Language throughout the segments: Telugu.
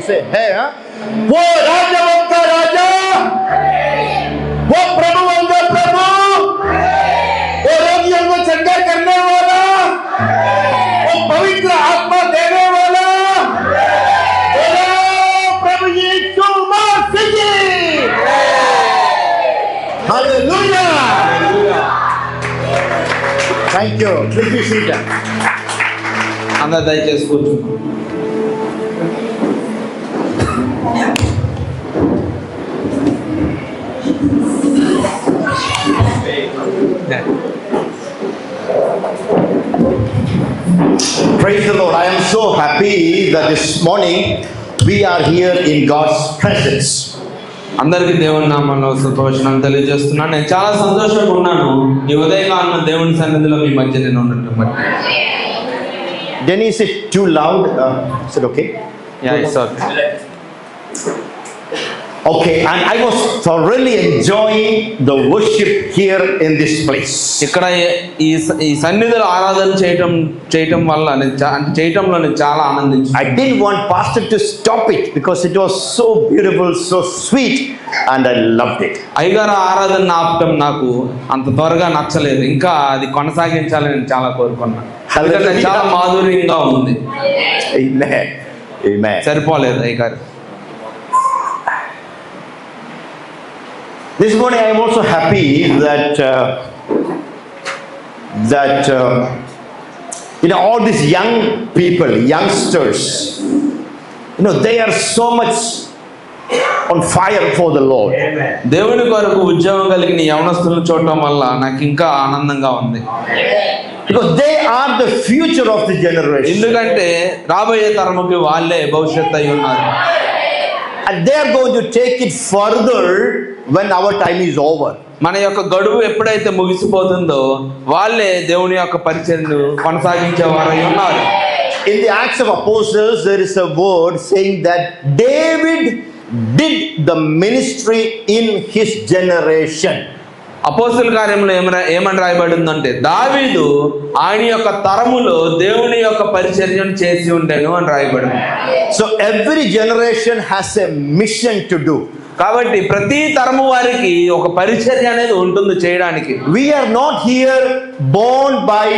say, hey, huh? वो राजाओं का राजा, वो प्रभुओं का प्रभु, वो रोगियों को चंगा करने वाला, वो पवित्र आत्मा देने वाला, प्रभु यीशु मसीह। Hallelujah. Thank you. Please be seated. అందరూ దయచేసి కూర్చున్నాం. Praise the Lord. I am so happy that this morning we are here in God's presence. అందరికీ దేవుని నామంలో సంతోషాన్ని తెలియజేస్తున్నాను. నేను చాలా సంతోషంగా ఉన్నాను ఈ ఉదయకాలం దేవుని సన్నిధిలో మీ మధ్య నేను ఉండటం బట్టి. Denny, is it too loud? Is it okay? Yeah, it's okay. Okay, and I was thoroughly enjoying the worship here in this place. ఇక్కడ ఈ సన్నిధిలో ఆరాధన చేయటం వల్ల చేయటంలో నేను చాలా ఆనందించాను. I didn't want pastor to stop it because it was so beautiful, so sweet, and I loved it. అయ్యగారు ఆరాధన ఆపటం నాకు అంత త్వరగా నచ్చలేదు. ఇంకా అది కొనసాగించాలని నేను చాలా కోరుకున్నాను. ఎందుకంటే చాలా మాధుర్యంగా ఉంది. Amen. Amen. సరిపోలేదు అయ్యగారు. This morning I am also happy that all these young people, youngsters, they are so much on fire for the Lord. దేవుని కొరకు ఉద్యోగం కలిగిన యవనస్తులను చూడటం వల్ల నాకు ఇంకా ఆనందంగా ఉంది. Because they are the future of the generation. ఎందుకంటే రాబోయే తరముకి వాళ్ళే భవిష్యత్తు అయి ఉన్నారు. And they are going to take it further when our time is over. మన యొక్క గడువు ఎప్పుడైతే ముగిసిపోతుందో వాళ్ళే దేవుని యొక్క పరిచర్యను కొనసాగించేవారై ఉన్నారు. In the Acts of Apostles there is a word saying that David did the ministry in his generation. అపోస్తలుల కార్యములో ఏమని రాయబడిందంటే దావీదు ఆయన యొక్క తరములో దేవుని యొక్క పరిచర్యను చేసి ఉండెను అని రాయబడింది. So every generation has a mission to do. కాబట్టి ప్రతి తరము వారికి ఒక పరిచర్య అనేది ఉంటుంది చేయడానికి. We are not here born by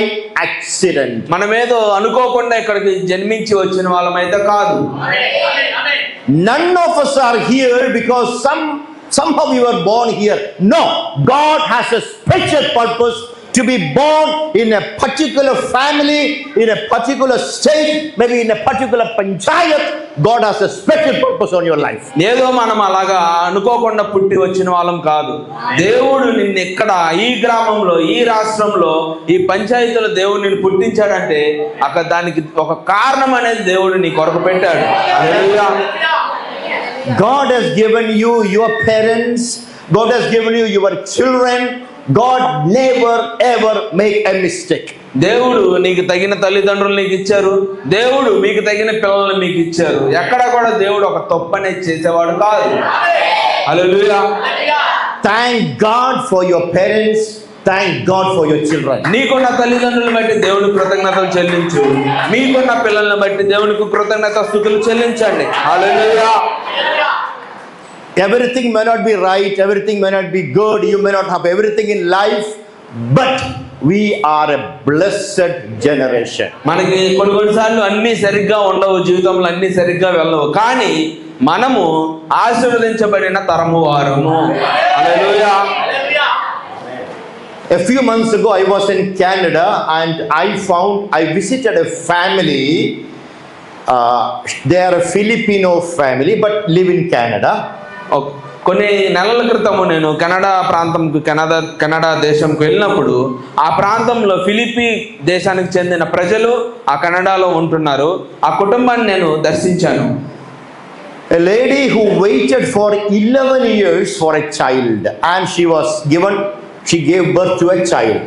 accident. మనమేదో అనుకోకుండా ఇక్కడికి జన్మించి వచ్చిన వాళ్ళమైతే కాదు. None of us are here because somehow we were born here. No, God has a special purpose to be born in a particular family, in a particular state, maybe in a particular panchayat. God has a special purpose on your life. ఏదో మనం అలాగా అనుకోకుండా పుట్టి వచ్చిన వాళ్ళం కాదు. దేవుడు నిన్ను ఇక్కడ ఈ గ్రామంలో ఈ రాష్ట్రంలో ఈ పంచాయతీలో దేవుడు నిన్ను పుట్టించాడంటే అక్కడ దానికి ఒక కారణం అనేది దేవుడు నీ కొరకు పెట్టాడు. హల్లెలూయా. God has given you your parents. God has given you your children. God never ever make a mistake. దేవుడు నీకు తగిన తల్లిదండ్రులు నీకు ఇచ్చారు. దేవుడు మీకు తగిన పిల్లలు మీకు ఇచ్చారు. ఎక్కడ కూడా దేవుడు ఒక తప్పు అనేది చేసేవాడు కాదు. హల్లెలూయా. Thank God for your parents. Thank God for your children. నీకున్న తల్లిదండ్రులను బట్టి దేవునికి కృతజ్ఞతలు చెల్లించు. మీకున్న పిల్లలను బట్టి దేవునికి కృతజ్ఞతాస్తుతులు చెల్లించండి. హల్లెలూయా. Everything may not be right, everything may not be good, you may not have everything in life, but we are a blessed generation. మనకి కొన్నిసార్లు అన్ని సరిగ్గా ఉండవు, జీవితంలో అన్ని సరిగ్గా వెళ్ళవు, కానీ మనము ఆశీర్వదించబడిన తరము వారము. హల్లెలూయా. A few months ago I was in Canada and I visited a family. They are a Filipino family but live in Canada. కొన్ని నెలల క్రితము నేను కెనడా దేశంకు వెళ్ళినప్పుడు ఆ ప్రాంతంలో ఫిలిపీ దేశానికి చెందిన ప్రజలు ఆ కెనడాలో ఉంటున్నారు. ఆ కుటుంబాన్ని నేను దర్శించాను. A lady who waited for 11 years for a child and she gave birth to a child.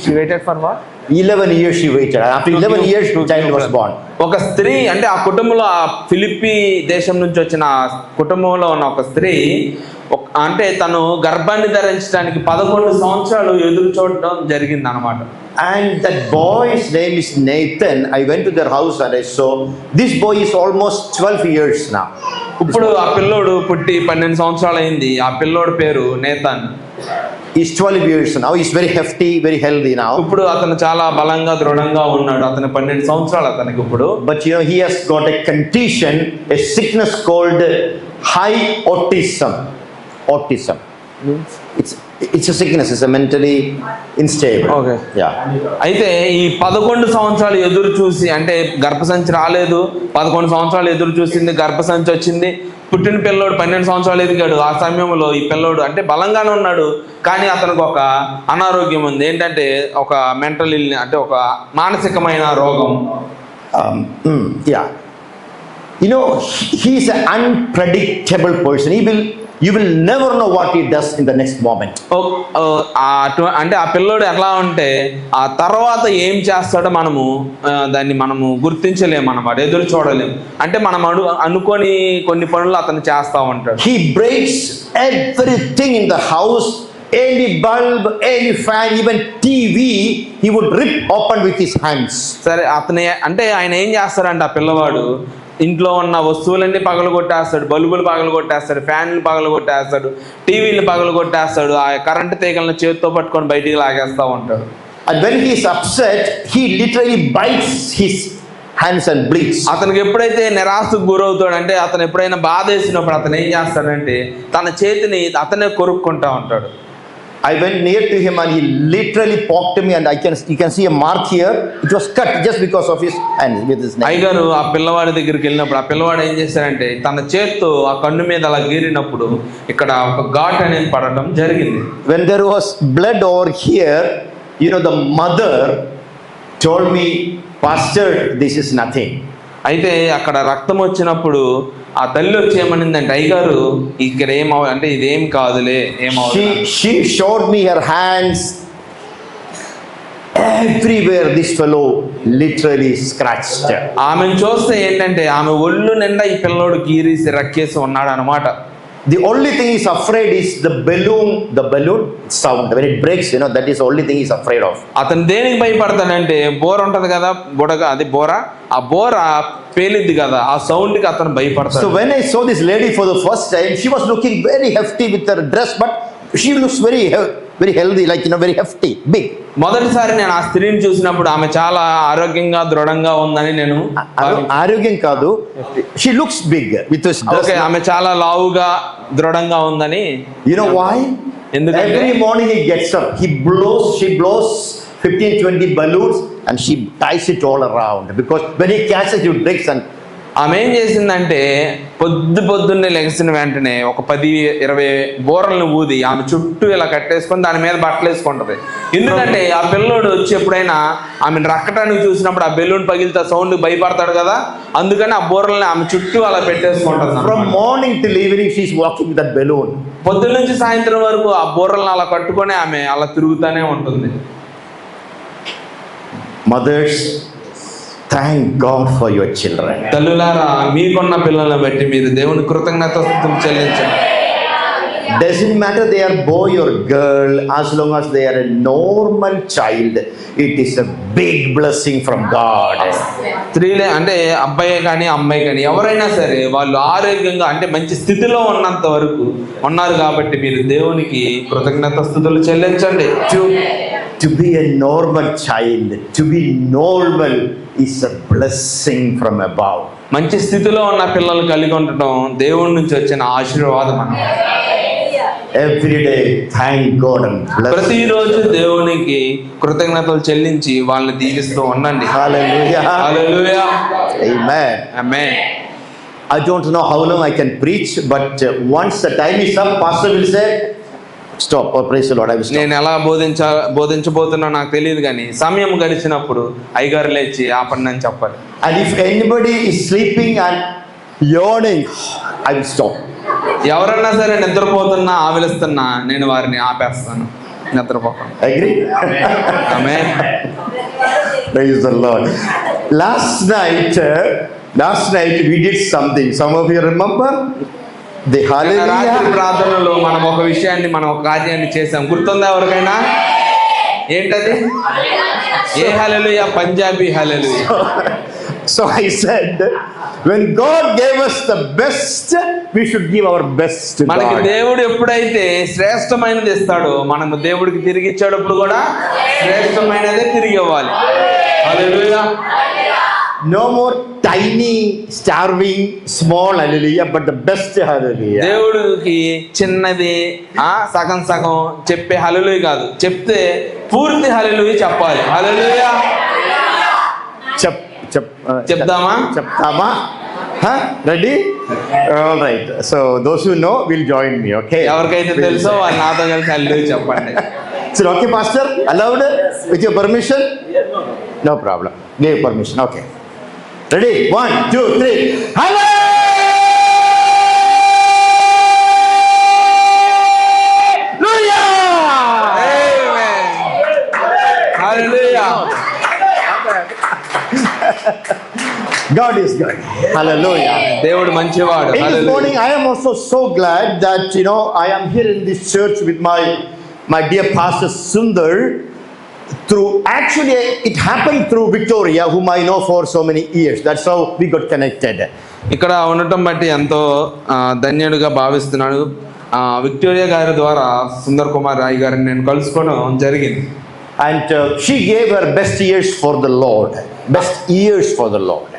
She waited for what? 11 years she waited. After 11 years, child was born. ఒక స్త్రీ అంటే ఆ కుటుంబంలో, ఆ ఫిలిప్పీ దేశం నుంచి వచ్చిన ఆ కుటుంబంలో ఉన్న ఒక స్త్రీ అంటే తను గర్భాన్ని ధరించడానికి 11 సంవత్సరాలు ఎదురు చూడటం జరిగింది అనమాట. And that boy's name is Nathan. I went to their house and I saw this boy is almost 12 years now. ఇప్పుడు ఆ పిల్లోడు పుట్టి 12 సంవత్సరాలు అయింది. ఆ పిల్లోడు పేరు Nathan. He's 12 years now. He's very hefty, very healthy now. ఇప్పుడు అతను చాలా బలంగా దృఢంగా ఉన్నాడు. అతను 12 సంవత్సరాలు అతనికి ఇప్పుడు. But you know, he has got a condition, a sickness called high autism. Autism. It's a sickness. It's a mentally unstable. Okay. Yeah. అయితే ఈ 11 సంవత్సరాలు ఎదురు చూసి, అంటే గర్భసంచి రాలేదు, 11 సంవత్సరాలు ఎదురు చూసింది, గర్భసంచి వచ్చింది, పుట్టిన పిల్లోడు 12 సంవత్సరాలు ఎదిగాడు. ఆ సమయంలో ఈ పిల్లోడు అంటే బలంగానే ఉన్నాడు, కానీ అతనికి ఒక అనారోగ్యం ఉంది. ఏంటంటే ఒక మెంటల్ అంటే ఒక మానసికమైన రోగం. Yeah. You know, he's an unpredictable person. You will never know what he does in the next moment. అంటే ఆ పిల్లోడు ఎలా ఉంటే ఆ తర్వాత ఏం చేస్తాడో మనము గుర్తించలేము అన్నమాట, ఎదురు చూడలేము. అంటే మనం అనుకోని కొన్ని పనులు అతను చేస్తా ఉంటాడు. He breaks everything in the house. Any bulb, any fan, even TV, he would rip open with his hands. సరే, అంటే ఆయన ఏం చేస్తారంటే ఆ పిల్లవాడు ఇంట్లో ఉన్న వస్తువులన్నీ పగలు కొట్టేస్తాడు, బల్బులు పగలు కొట్టేస్తాడు, ఫ్యాన్లు పగలు కొట్టేస్తాడు, టీవీలు పగలు కొట్టేస్తాడు, ఆ కరెంటు తీగలను చేతితో పట్టుకొని బయటికి లాగేస్తూ ఉంటాడు. And when he is upset, he literally bites his hands and bleeds. అతనికి ఎప్పుడైతే నిరాశకు గురవుతాడు, అంటే అతను ఎప్పుడైనా బాధ వేసినప్పుడు అతను ఏం చేస్తాడంటే తన చేతిని అతనే కొరుక్కుంటా ఉంటాడు. I went near to him and he literally poked me, and you can see a mark here. It was cut just because of his hand with his nail. అయ్యగారు ఆ పిల్లవాడి దగ్గరికి వెళ్ళినప్పుడు ఆ పిల్లవాడు ఏం చేశాడంటే తన చేత్తో ఆ కన్ను మీద అలా గీరినప్పుడు ఇక్కడ ఒక ఘాట్ అనేది పడటం జరిగింది. When there was blood over here, you know, the mother told me, Pastor, this is nothing. అయితే అక్కడ రక్తం వచ్చినప్పుడు ఆ తల్లి వచ్చి ఏమనిందంటే, అయ్యగారు ఇక్కడ అంటే ఇదేం కాదులే, she showed me her hands. Everywhere this fellow literally scratched. ఆమెను చూస్తే ఏంటంటే ఆమె ఒళ్ళు నిండా ఈ పిల్లోడు గీరేసి రక్కేసి ఉన్నాడు అనమాట. The only thing he's afraid is the balloon sound. When it breaks, you know, that is the only thing he's afraid of. అతను దేనికి భయపడతాడంటే బోర ఉంటది కదా, బుడగ, అది బోర, ఆ బోర పేలిద్ది కదా, ఆ సౌండ్ కి అతను భయపడతాడు. So when I saw this lady for the first time, she was looking very hefty with her dress, but she looks very healthy, like, you know, very hefty, big. మొదటిసారి నేను ఆ స్త్రీని చూసినప్పుడు ఆమె చాలా ఆరోగ్యంగా దృఢంగా ఉందని నేను ఆరోగ్యం కాదు, she looks big with this dress. Okay, ఆమె చాలా లావుగా దృఢంగా ఉందని. You know why? ఎందుకంటే every morning he gets up, she blows 15-20 balloons and she ties it all around, because when he catches it breaks. And ఆమె ఏం చేసిందంటే పొద్దున్నే లెగిసిన వెంటనే ఒక 10-20 బోరలను ఊది ఆమె చుట్టూ ఇలా కట్టేసుకొని దాని మీద బట్టలు వేసుకుంటది. ఎందుకంటే ఆ పిల్లోడు వచ్చి ఎప్పుడైనా ఆమెను రక్కటానికి చూసినప్పుడు ఆ బెలూన్ పగిలితే సౌండ్ భయపడతాడు కదా, అందుకని ఆ బోరల్ని ఆమె చుట్టూ అలా పెట్టేసుకుంటది. From morning till evening she is walking with that balloon. పొద్దున్న నుంచి సాయంత్రం వరకు ఆ బోరల్ని అలా కట్టుకొని ఆమె అలా తిరుగుతూనే ఉంటుంది. Mothers, thank God for your children. తల్లులారా, మీకున్న పిల్లలను బట్టి మీరు దేవుని కృతజ్ఞతాస్తుతులు చెల్లించండి. Doesn't matter they are boy or girl, as long as they are a normal child, it is a big blessing from God. స్త్రీలే అంటే అబ్బాయే కానీ అమ్మాయి కానీ ఎవరైనా సరే వాళ్ళు ఆరోగ్యంగా అంటే మంచి స్థితిలో ఉన్నంత వరకు ఉన్నారు కాబట్టి మీరు దేవునికి కృతజ్ఞతాస్తుతులు చెల్లించండి. To be a normal child, to be normal is a blessing from above. మంచి స్థితిలో ఉన్న పిల్లలు కలిగి ఉండటం దేవుడి నుంచి వచ్చిన ఆశీర్వాదం అన్నమాట. Every day thank God and bless. ప్రతిరోజు దేవునికి కృతజ్ఞతలు చెల్లించి వాళ్ళని దీవిస్తూ ఉండండి. Hallelujah. Hallelujah. Amen. Amen. I don't know how long I can preach, but once the time is up, pastor will say stop, or praise the Lord, I will stop. నేను ఎలా బోధించబోతున్నా నాకు తెలియదు, కానీ సమయం గడిచినప్పుడు అయ్యగారు లేచి ఆపండి అని చెప్పాలి. And if anybody is sleeping and yawning, I will stop. ఎవరన్నా సరే నిద్రపోతున్నా ఆవిలిస్తున్నా నేను వారిని ఆపేస్తాను, నిద్రపోకండి. Agree? Amen. Praise the Lord. Last night we did something. Some of you remember? The రాత్రి hallelujah. ప్రార్థనలో మనం ఒక విషయాన్ని మనం ఒక కార్యాన్ని చేసాం, గుర్తుందా ఎవరికైనా? ఏంటది? ఏ హల్లెలూయా? పంజాబీ హల్లెలూయా. So I said, when God gave us the best, we should give our best to మనకి God. దేవుడు ఎప్పుడైతే శ్రేష్టమైనది ఇస్తాడో మనము దేవుడికి తిరిగి ఇచ్చేటప్పుడు కూడా శ్రేష్టమైనదే తిరిగి ఇవ్వాలి. హల్లెలూయా. No more tiny, starving, small hallelujah, but the best hallelujah. దేవుడికి చిన్నది సగం సగం చెప్పే హల్లెలూయా కాదు, చెప్తే పూర్తి హల్లెలూయా చెప్పాలి. హల్లెలూయా. చెప్దామా? చెప్తామా? Ready? All right. So those who know will join me. Okay. ఎవరికైతే తెలుసో వాళ్ళు నాతో కలిసి హల్లెలూయా చెప్పండి. Is it okay, Pastor? Allowed? With your permission? No problem. Give permission. Okay. Ready? 1, 2, 3. Hallelujah! Hallelujah. God is good. Hallelujah. దేవుడు మంచివాడు. In this hallelujah. morning, I am also so glad that I am here in this church with my dear Pastor Sundar. Actually, it happened through Victoria, whom I know for so many years. That's how we got connected. ఇక్కడ ఉండటం బట్టి ఎంతో ధన్యుడిగా భావిస్తున్నాను. విక్టోరియా గారి ద్వారా సుందర్ కుమార్ రాయ్ గారిని నేను కలుసుకోవడం జరిగింది. And she gave her best years for the Lord. Best years for the Lord.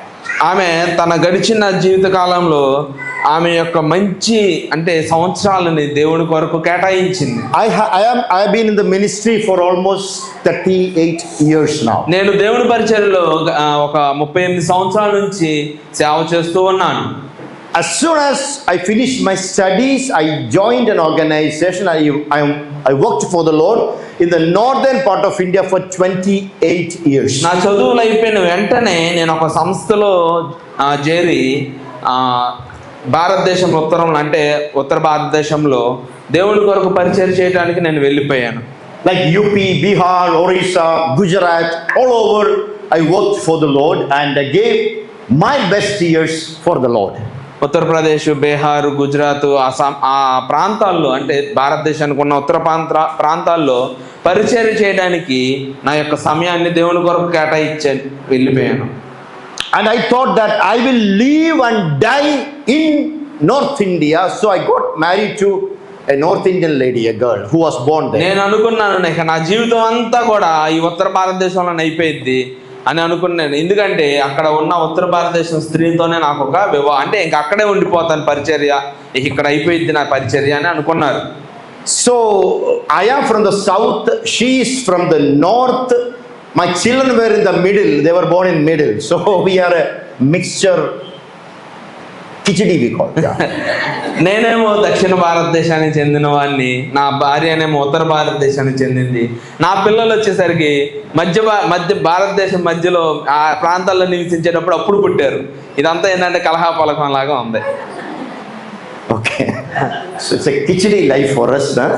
ఆమె తన గడిచిన జీవిత కాలంలో ఆమె యొక్క మంచి అంటే సంవత్సరాలని దేవుని కొరకు కేటాయించింది. I have been in the ministry for almost 38 years now. నేను దేవుని పరిచర్యలో ఒక 38 సంవత్సరాల నుంచి సేవ చేస్తూ ఉన్నాను. As soon as I finished my studies, I joined an organization. I worked for the Lord in the northern part of India for 28 years. నా చదువులు అయిపోయిన వెంటనే నేను ఒక సంస్థలో చేరి భారతదేశం ఉత్తరంలో అంటే ఉత్తర భారతదేశంలో దేవుని కొరకు పరిచయం చేయడానికి నేను వెళ్ళిపోయాను. Like UP, Bihar, Orissa, Gujarat, all over I worked for the Lord and I gave my best years for the Lord. Uttar Pradesh, Bihar, Gujarat, Assam ఆ ప్రాంతాల్లో అంటే భారతదేశానికి ఉన్న ఉత్తర ప్రాంతాల్లో పరిచర్య చేయడానికి నా యొక్క సమయాన్ని దేవుని కొరకు కేటాయించాను, వెళ్ళిపోయాను. And I thought that I will live and die in North India, so I got married to a North Indian lady, a girl who was born there. నేను అనుకున్నాను ఇక నా జీవితం అంతా కూడా ఈ ఉత్తర భారతదేశంలో అయిపోయింది అని అనుకున్నాను. ఎందుకంటే అక్కడ ఉన్న ఉత్తర భారతదేశం స్త్రీతోనే నాకు ఒక వివాహం అంటే ఇంక అక్కడే ఉండిపోతాను పరిచర్య, ఇక్కడ అయిపోయింది నా పరిచర్య అని అనుకున్నారు. So I am from the south, she is from the north. My children were in the middle, they were born in middle, so we are a mixture. Kichdi we call it. Yeah. నేనేమో దక్షిణ భారతదేశానికి చెందిన వాడిని, నా భార్యనేమో ఉత్తర భారతదేశానికి చెందింది. నా పిల్లలు వచ్చేసరికి మధ్య భారతదేశం మధ్యలో ఆ ప్రాంతాల్లో నివసించేటప్పుడు అప్పుడు పుట్టారు. ఇదంతా ఏంటంటే కలహాపలకం లాగా ఉంది. Okay. So it's a kichdi life for us, huh?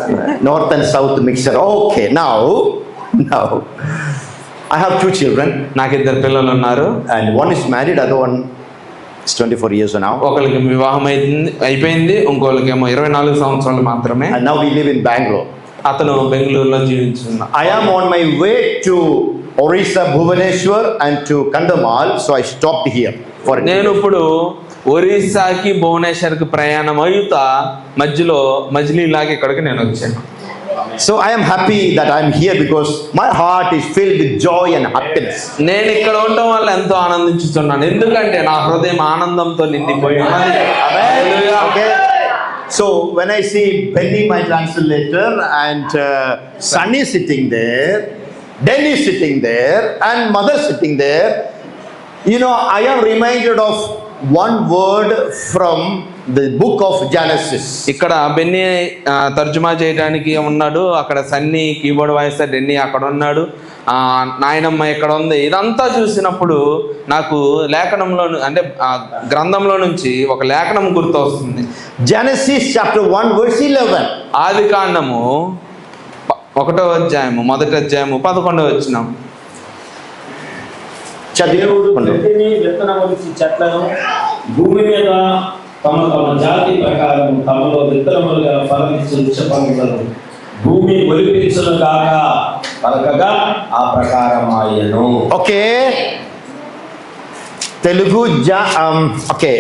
North and south mixture. Okay, now I have 2 children. నాకు 2 పిల్లలు ఉన్నారు. And one is married, other one is 24 years now. ఒకరికి వివాహం అయిపోయింది, ఇంకోళ్ళకేమో 24 సంవత్సరాలు మాత్రమే. And now we live in Bangalore. అతను బెంగళూరులో జీవిస్తున్నా. I am on my way to Orissa, Bhubaneswar and to Kandhamal, so I stopped here for a day. నేను ఇప్పుడు ఒరిస్సాకి భువనేశ్వర్కి ప్రయాణం అవుతా మధ్యలో మజిలీలాగా ఇక్కడికి నేను వచ్చాను. So I am happy that I am here because my heart is filled with joy and happiness. నేను ఇక్కడ ఉండటం వల్ల ఎంతో ఆనందించుతున్నాను, ఎందుకంటే నా హృదయం ఆనందంతో నిండిపోయి ఉన్నది. Okay. So when I see Benny, my translator, and Sunny sitting there, Denny sitting there, and Mother sitting there, I am reminded of one word from the book of Genesis. ఇక్కడ బెన్నీ తర్జుమా చేయడానికి ఉన్నాడు, అక్కడ సన్నీ కీబోర్డ్ వాయిస్తారు, డెన్నీ అక్కడ ఉన్నాడు, నాయనమ్మ ఇక్కడ ఉంది. ఇదంతా చూసినప్పుడు నాకు లేఖనంలో అంటే గ్రంథంలో నుంచి ఒక లేఖనం గుర్తు వస్తుంది. Genesis chapter 1 verse 11. ఆది కాండము 1వ అధ్యాయము 1వ అధ్యాయము 11వ వచనం. దేవుడు ప్రతిని విత్తనములిచ్చి చెట్లను భూమి మీద తమ తమ జాతి ప్రకారం తమలో విత్తనములుగా ఫలమిచ్చు వృక్షఫలములను భూమి మొలిపించును గాక పలకగా ఆ ప్రకారం ఆయను. Okay, Telugu okay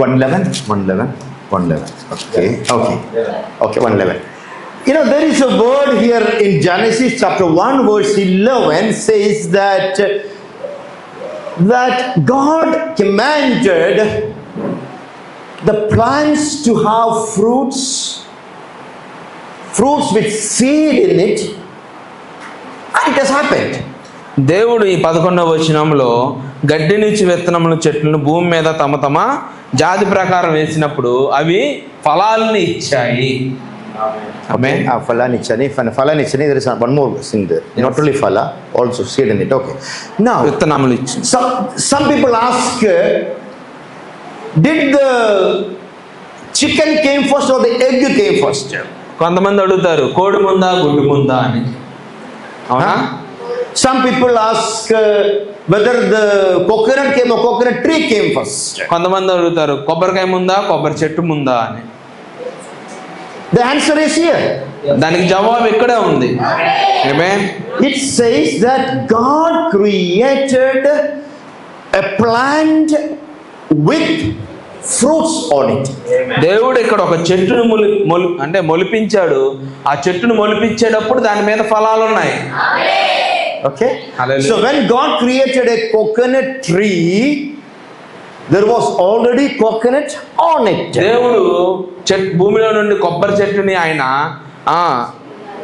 111. Okay 111. You know, there is a word here in Genesis chapter 1 verse 11 says that God commanded the plants to have fruits with seed in it, and it has happened. దేవుడు ఈ 11వ వచనంలో గడ్డి నుంచి విత్తనములు చెట్లను భూమి మీద తమ తమ జాతి ప్రకారం వేసినప్పుడు అవి ఫలాలను ఇచ్చాయి. Amen. Falanichani. There is one more thing there. Not only phala, also seed in it. Okay. Now, విత్తనములు ఇచ్చి some people ask, did the chicken came first or the egg came first? కొంతమంది అడుగుతారు కోడి ముందా గుడ్డు ముందా అని. అవునా? Some people ask whether the coconut came or coconut tree came first. కొంతమంది అడుగుతారు కొబ్బరికాయ ముందా కొబ్బరి చెట్టు ముందా అని. The answer is here. దానికి జవాబు ఇక్కడే ఉంది. Amen. It says that God created a plant with fruits on it. దేవుడు ఇక్కడ ఒక చెట్టును మొలిపించాడు. ఆ చెట్టును మొలిపించేటప్పుడు దాని మీద ఫలాలు ఉన్నాయి. Okay. Hallelujah. So when God created a coconut tree, there was already coconut on it. దేవుడు భూమిలో నుండి కొబ్బరి చెట్టుని ఆయన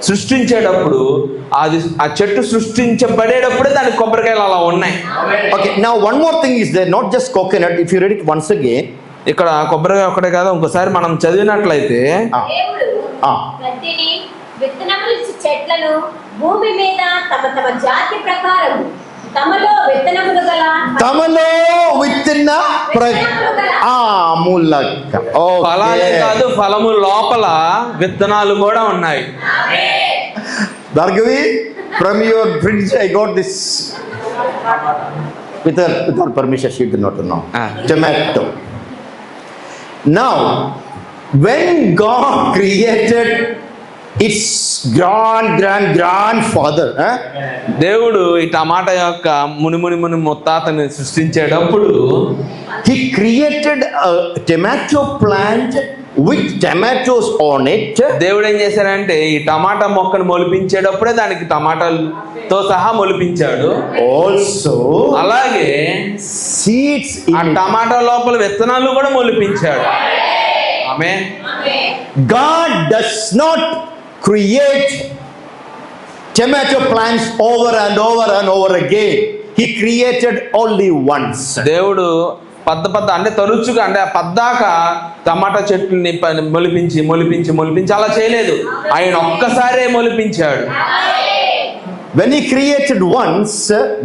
సృష్టించేటప్పుడు ఆ చెట్టు సృష్టించబడేటప్పుడే దానికి కొబ్బరికాయలు అలా ఉన్నాయి. Okay, now one more thing is there, not just coconut. If you read it once again, ఇక్కడ కొబ్బరికాయ ఒకటే కాదు, ఇంకోసారి మనం చదివినట్లయితే గడ్డిని విత్తనములిచ్చి చెట్లను భూమి మీద తమ తమ జాతి ప్రకారం తమలో విత్తనములు గల మూలక. ఫలాలే కాదు ఫలము లోపల విత్తనాలు కూడా ఉన్నాయి. Bhargavi, from your fridge I got this with her permission. She did not know. Tomato. Now, when God created its grandfather, దేవుడు ఈ టమాటా యొక్క ముని ముత్తాతని సృష్టించేటప్పుడు he created a tomato plant with tomatoes on it. దేవుడు ఏం చేశాడంటే ఈ టమాటా మొక్కను మొలిపించేటప్పుడే దానికి టమాటాలతో సహా మొలిపించాడు. Also, అలాగే seeds ఆ in టమాటా లోపల విత్తనాలు కూడా మొలిపించాడు. ఆమేన్. God does not create tomato plants over and over again. He created only once. దేవుడు పెద్ద అంటే తరచుగా అంటే పద్దాక టమాటా చెట్లని మొలిపించి అలా చేయలేదు. ఆయన ఒక్కసారే మొలిపించాడు. When he created once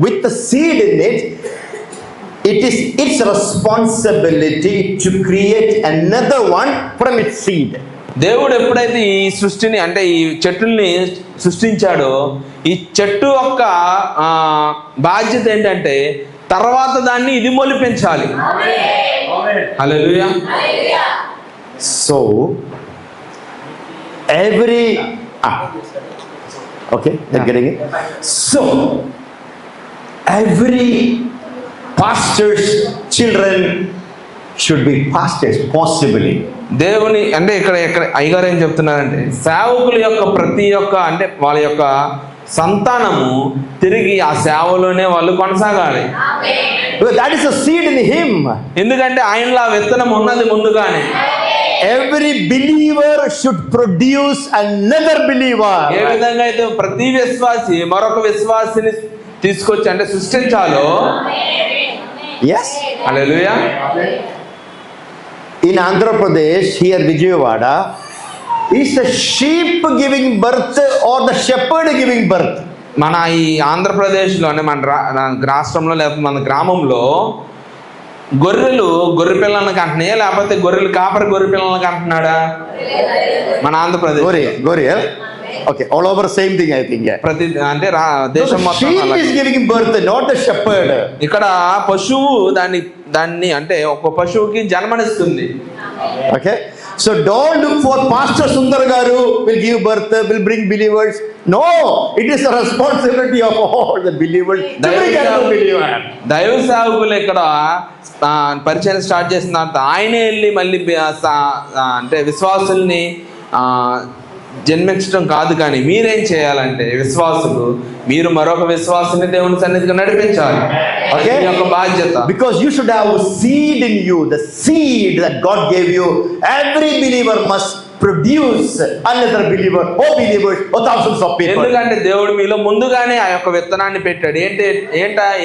with the seed in it, it is its responsibility to create another one from its seed. దేవుడు ఎప్పుడైతే ఈ సృష్టిని అంటే ఈ చెట్టుల్ని సృష్టించాడో ఈ చెట్టు యొక్క బాధ్యత ఏంటంటే తర్వాత దాన్ని ఇది మొలిపించాలి. హల్లెలూయా. So every okay, you're getting it. So every pastor's children should be pastors possibly. దేవుని అంటే ఇక్కడ అయ్యగారు ఏం చెప్తున్నారంటే సేవకుల యొక్క ప్రతి ఒక్క అంటే వాళ్ళ యొక్క సంతానము తిరిగి ఆ సేవలోనే వాళ్ళు కొనసాగాలి. That is a seed in him. ఎందుకంటే ఆయనలో ఆ విత్తనం ఉన్నది ముందుగానే. Every believer should produce another believer. ఏ విధంగా అయితే ప్రతి విశ్వాసి మరొక విశ్వాసిని తీసుకొచ్చి అంటే సృష్టించాలో. Yes. Hallelujah. In Andhra Pradesh, here Vijayawada, is the sheep giving birth or the shepherd giving birth? మన ఈ ఆంధ్రప్రదేశ్లోనే మన రాష్ట్రంలో లేకపోతే మన గ్రామంలో గొర్రెలు గొర్రె పిల్లలను కంటున్నాయా లేకపోతే గొర్రెలు కాపరి గొర్రె పిల్లలను కంటున్నాడా? మన Andhra Pradesh Okay, all over same thing, I think. Yeah. ప్రతి అంటే So దేశం the మొత్తం sheep అలాగే. is giving birth, not the shepherd. ఇక్కడ పశువు దాన్ని అంటే ఒక పశువుకి జన్మనిస్తుంది. Okay, so don't look for Pastor Sundar Garu will give birth, will bring believers. No, it is the responsibility of all the believers to bring another believer. దైవ సేవకులు ఇక్కడ పరిచయం స్టార్ట్ చేసిన తర్వాత ఆయనే వెళ్ళి మళ్ళీ అంటే విశ్వాసుల్ని జన్మించడం కాదు, కానీ మీరేం చేయాలంటే విశ్వాసులు మీరు మరొక విశ్వాసుని దేవుని సన్నిధికి నడిపించాలి. Okay, మీ యొక్క బాధ్యత. because you should have a seed in you, the seed that God gave you. Every believer must produce another believer, or believers, or thousands of people. ఎందుకంటే దేవుడు మీలో ముందుగానే ఆ యొక్క విత్తనాన్ని పెట్టాడు.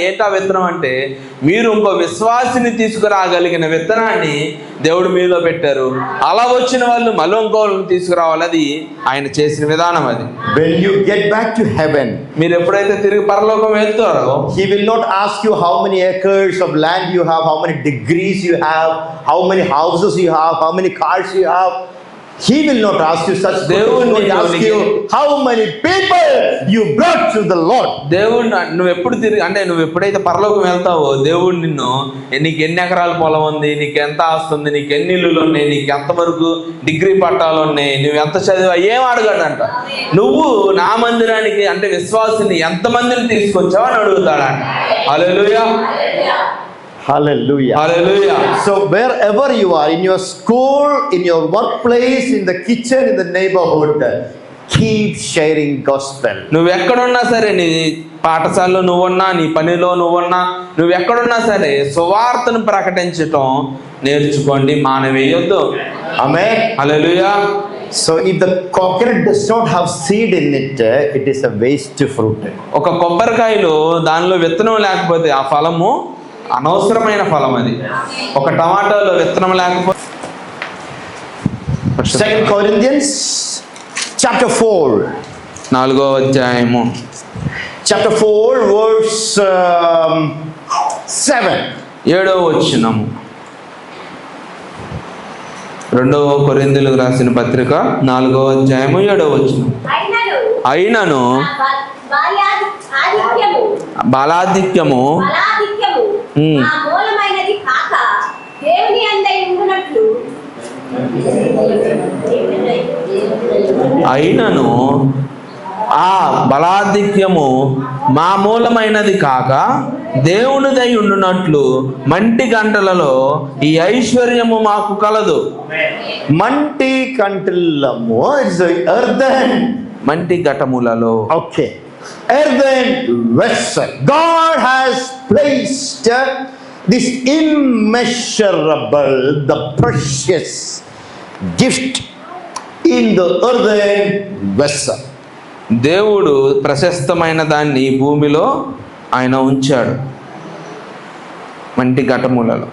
ఏంటా విత్తనం అంటే మీరు ఇంకో విశ్వాసిని తీసుకురాగలిగిన విత్తనాన్ని దేవుడు మీలో పెట్టారు. అలా వచ్చిన వాళ్ళు మళ్ళీ ఇంకోళ్ళని తీసుకురావాలి. అది ఆయన చేసిన విధానం. అది When you get back to heaven, మీరు ఎప్పుడైతే తిరిగి పరలోకం వెళ్తారో He will not ask you how many acres of land you have, how many degrees you have, how many houses you have, how many cars you have. He will not ask you such questions. He will ask you how many people you brought to the Lord. దేవుడు నువ్వు ఎప్పుడైతే పరలోకం వెళ్తావో దేవుడు నిన్ను నీకు ఎన్ని ఎకరాల పొలం ఉంది, నీకు ఎంత ఆస్తుంది, నీకు ఎన్ని ఇల్లులు ఉన్నాయి, నీకు ఎంతవరకు డిగ్రీ పట్టాలు ఉన్నాయి, నువ్వు ఎంత చదివా ఏం అడగాడంట. నువ్వు నా మందిరానికి అంటే విశ్వాసిని ఎంతమందిని తీసుకొచ్చావు అని అడుగుతాడంట. హల్లెలూయా, Hallelujah. Hallelujah. So wherever you are, in your school, in your workplace, in the kitchen, in the neighborhood, keep sharing gospel. నువ్వు ఎక్కడున్నా సరే, నీ పాఠశాలలో నువ్వున్నా, నీ పనిలో నువ్వున్నా, నువ్వు ఎక్కడున్నా సరే సువార్తను ప్రకటించటం నేర్చుకోండి, మానవేయొద్దు. Amen. Hallelujah. So if the coconut does not have seed in it, it is a waste fruit. ఒక కొబ్బరికాయలో దానిలో విత్తనం లేకపోతే ఆ ఫలము అనవసరమైన ఫలం. అది ఒక టమాటాలో విత్తనం లేకపోతే. 2 Corinthians chapter 4. 4వ అధ్యాయము Chapter 4 verse 7. 7వ వచనము. 2వ కొరింథీయులకు రాసిన పత్రిక 4వ అధ్యాయము 7వ వచనం. అయినను బలాధిక్యము ఆ మూలమైనది కాక దేవుని యందై ఉండునట్లు. అయినను ఆ బలాధిక్యము మా మూలమైనది కాక దేవునిదై ఉండునట్లు మంటి గంటలలో ఈ ఐశ్వర్యము మాకు కలదు. మంటి కంటలము is earthen. మంటి ఘటములలో. Okay. Earthen vessel. God has placed this immeasurable, the precious gift in the earthen vessel. దేవుడు ప్రశస్తమైన దాన్ని భూమిలో ఆయన ఉంచాడు, మంటి ఘటములలో.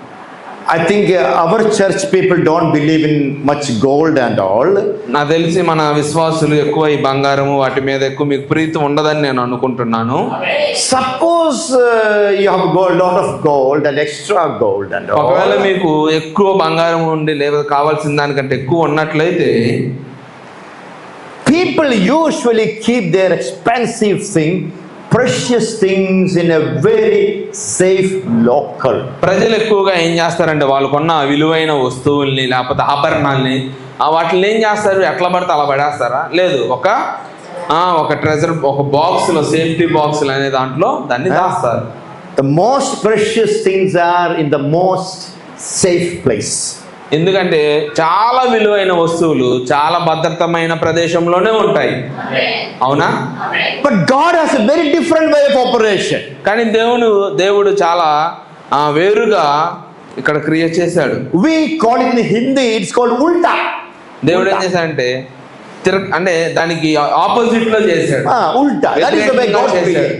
I think our church people don't believe in much gold and all. నాకు తెలిసి మన విశ్వాసులు ఎక్కువ ఈ బంగారము వాటి మీద ఎక్కువ మీకు ప్రీతి ఉండదని నేను అనుకుంటున్నాను. Suppose you have gold, lot of gold and extra gold and all. ఒకవేళ మీకు ఎక్కువ బంగారం ఉండి లేదా కావాల్సిన దానికంటే ఎక్కువ ఉన్నట్లయితే people usually keep their expensive thing, precious things in a very safe locker. ప్రజలు ఎక్కువగా ఏం చేస్తారంటే వాళ్ళకున్న విలువైన వస్తువుల్ని లేకపోతే ఆభరణాలని వాటిని ఏం చేస్తారు, ఎట్లా పడితే అలా పడేస్తారా? లేదు, ఒక ట్రెజర్, ఒక బాక్స్లో, సేఫ్టీ బాక్స్లు అనే దాంట్లో దాన్ని దాస్తారు. The most precious things are in the most safe place. ఎందుకంటే చాలా విలువైన వస్తువులు చాలా భద్రతమైన ప్రదేశంలోనే ఉంటాయి. అవునా? But God has a very different way of operation. కానీ దేవుడు చాలా వేరుగా ఇక్కడ క్రియేట్ చేశాడు. We call it in Hindi, it's called ulta. దేవుడు ఏం చేశాడంటే అంటే దానికి ఆపోజిట్ లో చేశాడు. Ulta. That is the way God created.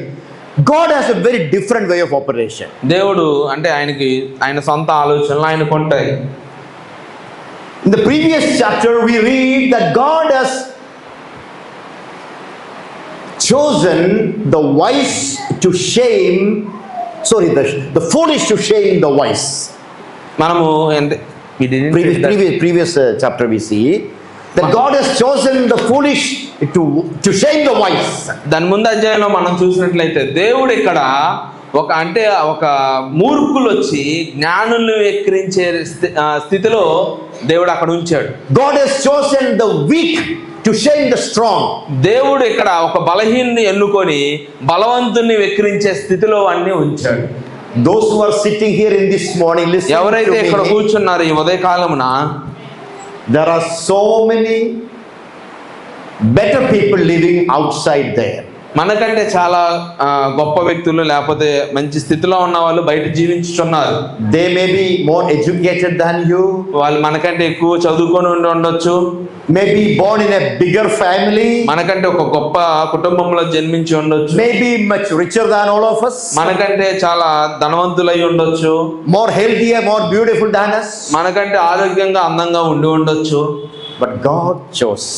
God has a very different way of operation. దేవుడు అంటే ఆయన సొంత ఆలోచనలు ఆయనకు ఉంటాయి. In the previous chapter we read that God has chosen the wise to shame, the foolish to shame the wise. మనము Previous chapter we see That God has chosen the foolish to shame the wise. దాని ముందు అధ్యాయంలో మనం చూసినట్లయితే దేవుడు ఇక్కడ ఒక మూర్ఖులు వచ్చి జ్ఞానులను ఎక్కిరించే స్థితిలో దేవుడు అక్కడ ఉంచాడు. God has chosen the weak to shame the strong. దేవుడు ఇక్కడ ఒక బలహీనుని ఎన్నుకొని బలవంతుని వెక్కిరించే స్థితిలో అన్ని ఉంచాడు. Those who are sitting here in this morning, listen ఎవరైతే to ఇక్కడ me. కూర్చున్నారు ఈ ఉదయకాలమున, There are so many better people living outside there. మనకంటే చాలా గొప్ప వ్యక్తులు లేకపోతే మంచి స్థితిలో ఉన్న వాళ్ళు బయట జీవించుతున్నారు. They may be more educated than you. వాళ్ళు మనకంటే ఎక్కువ చదువుకొని ఉండొచ్చు. May be born in a bigger family. మనకంటే ఒక గొప్ప కుటుంబంలో జన్మించి ఉండొచ్చు. May be much richer than all of us. మనకంటే చాలా ధనవంతులై ఉండొచ్చు. More healthier, more beautiful than us. మనకంటే ఆరోగ్యంగా అందంగా ఉండొచ్చు. But God chose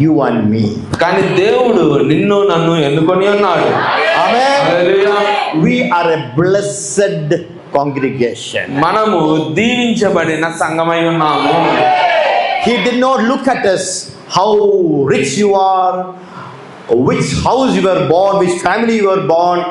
you and me. కానీ దేవుడు నిన్ను నన్ను ఎన్నుకొని ఉన్నాడు. Amen. Hallelujah. We are a blessed congregation. మనము దీవించబడిన సంఘమై ఉన్నాము. He did not look at us how rich you are, which house you were born, which family you were born.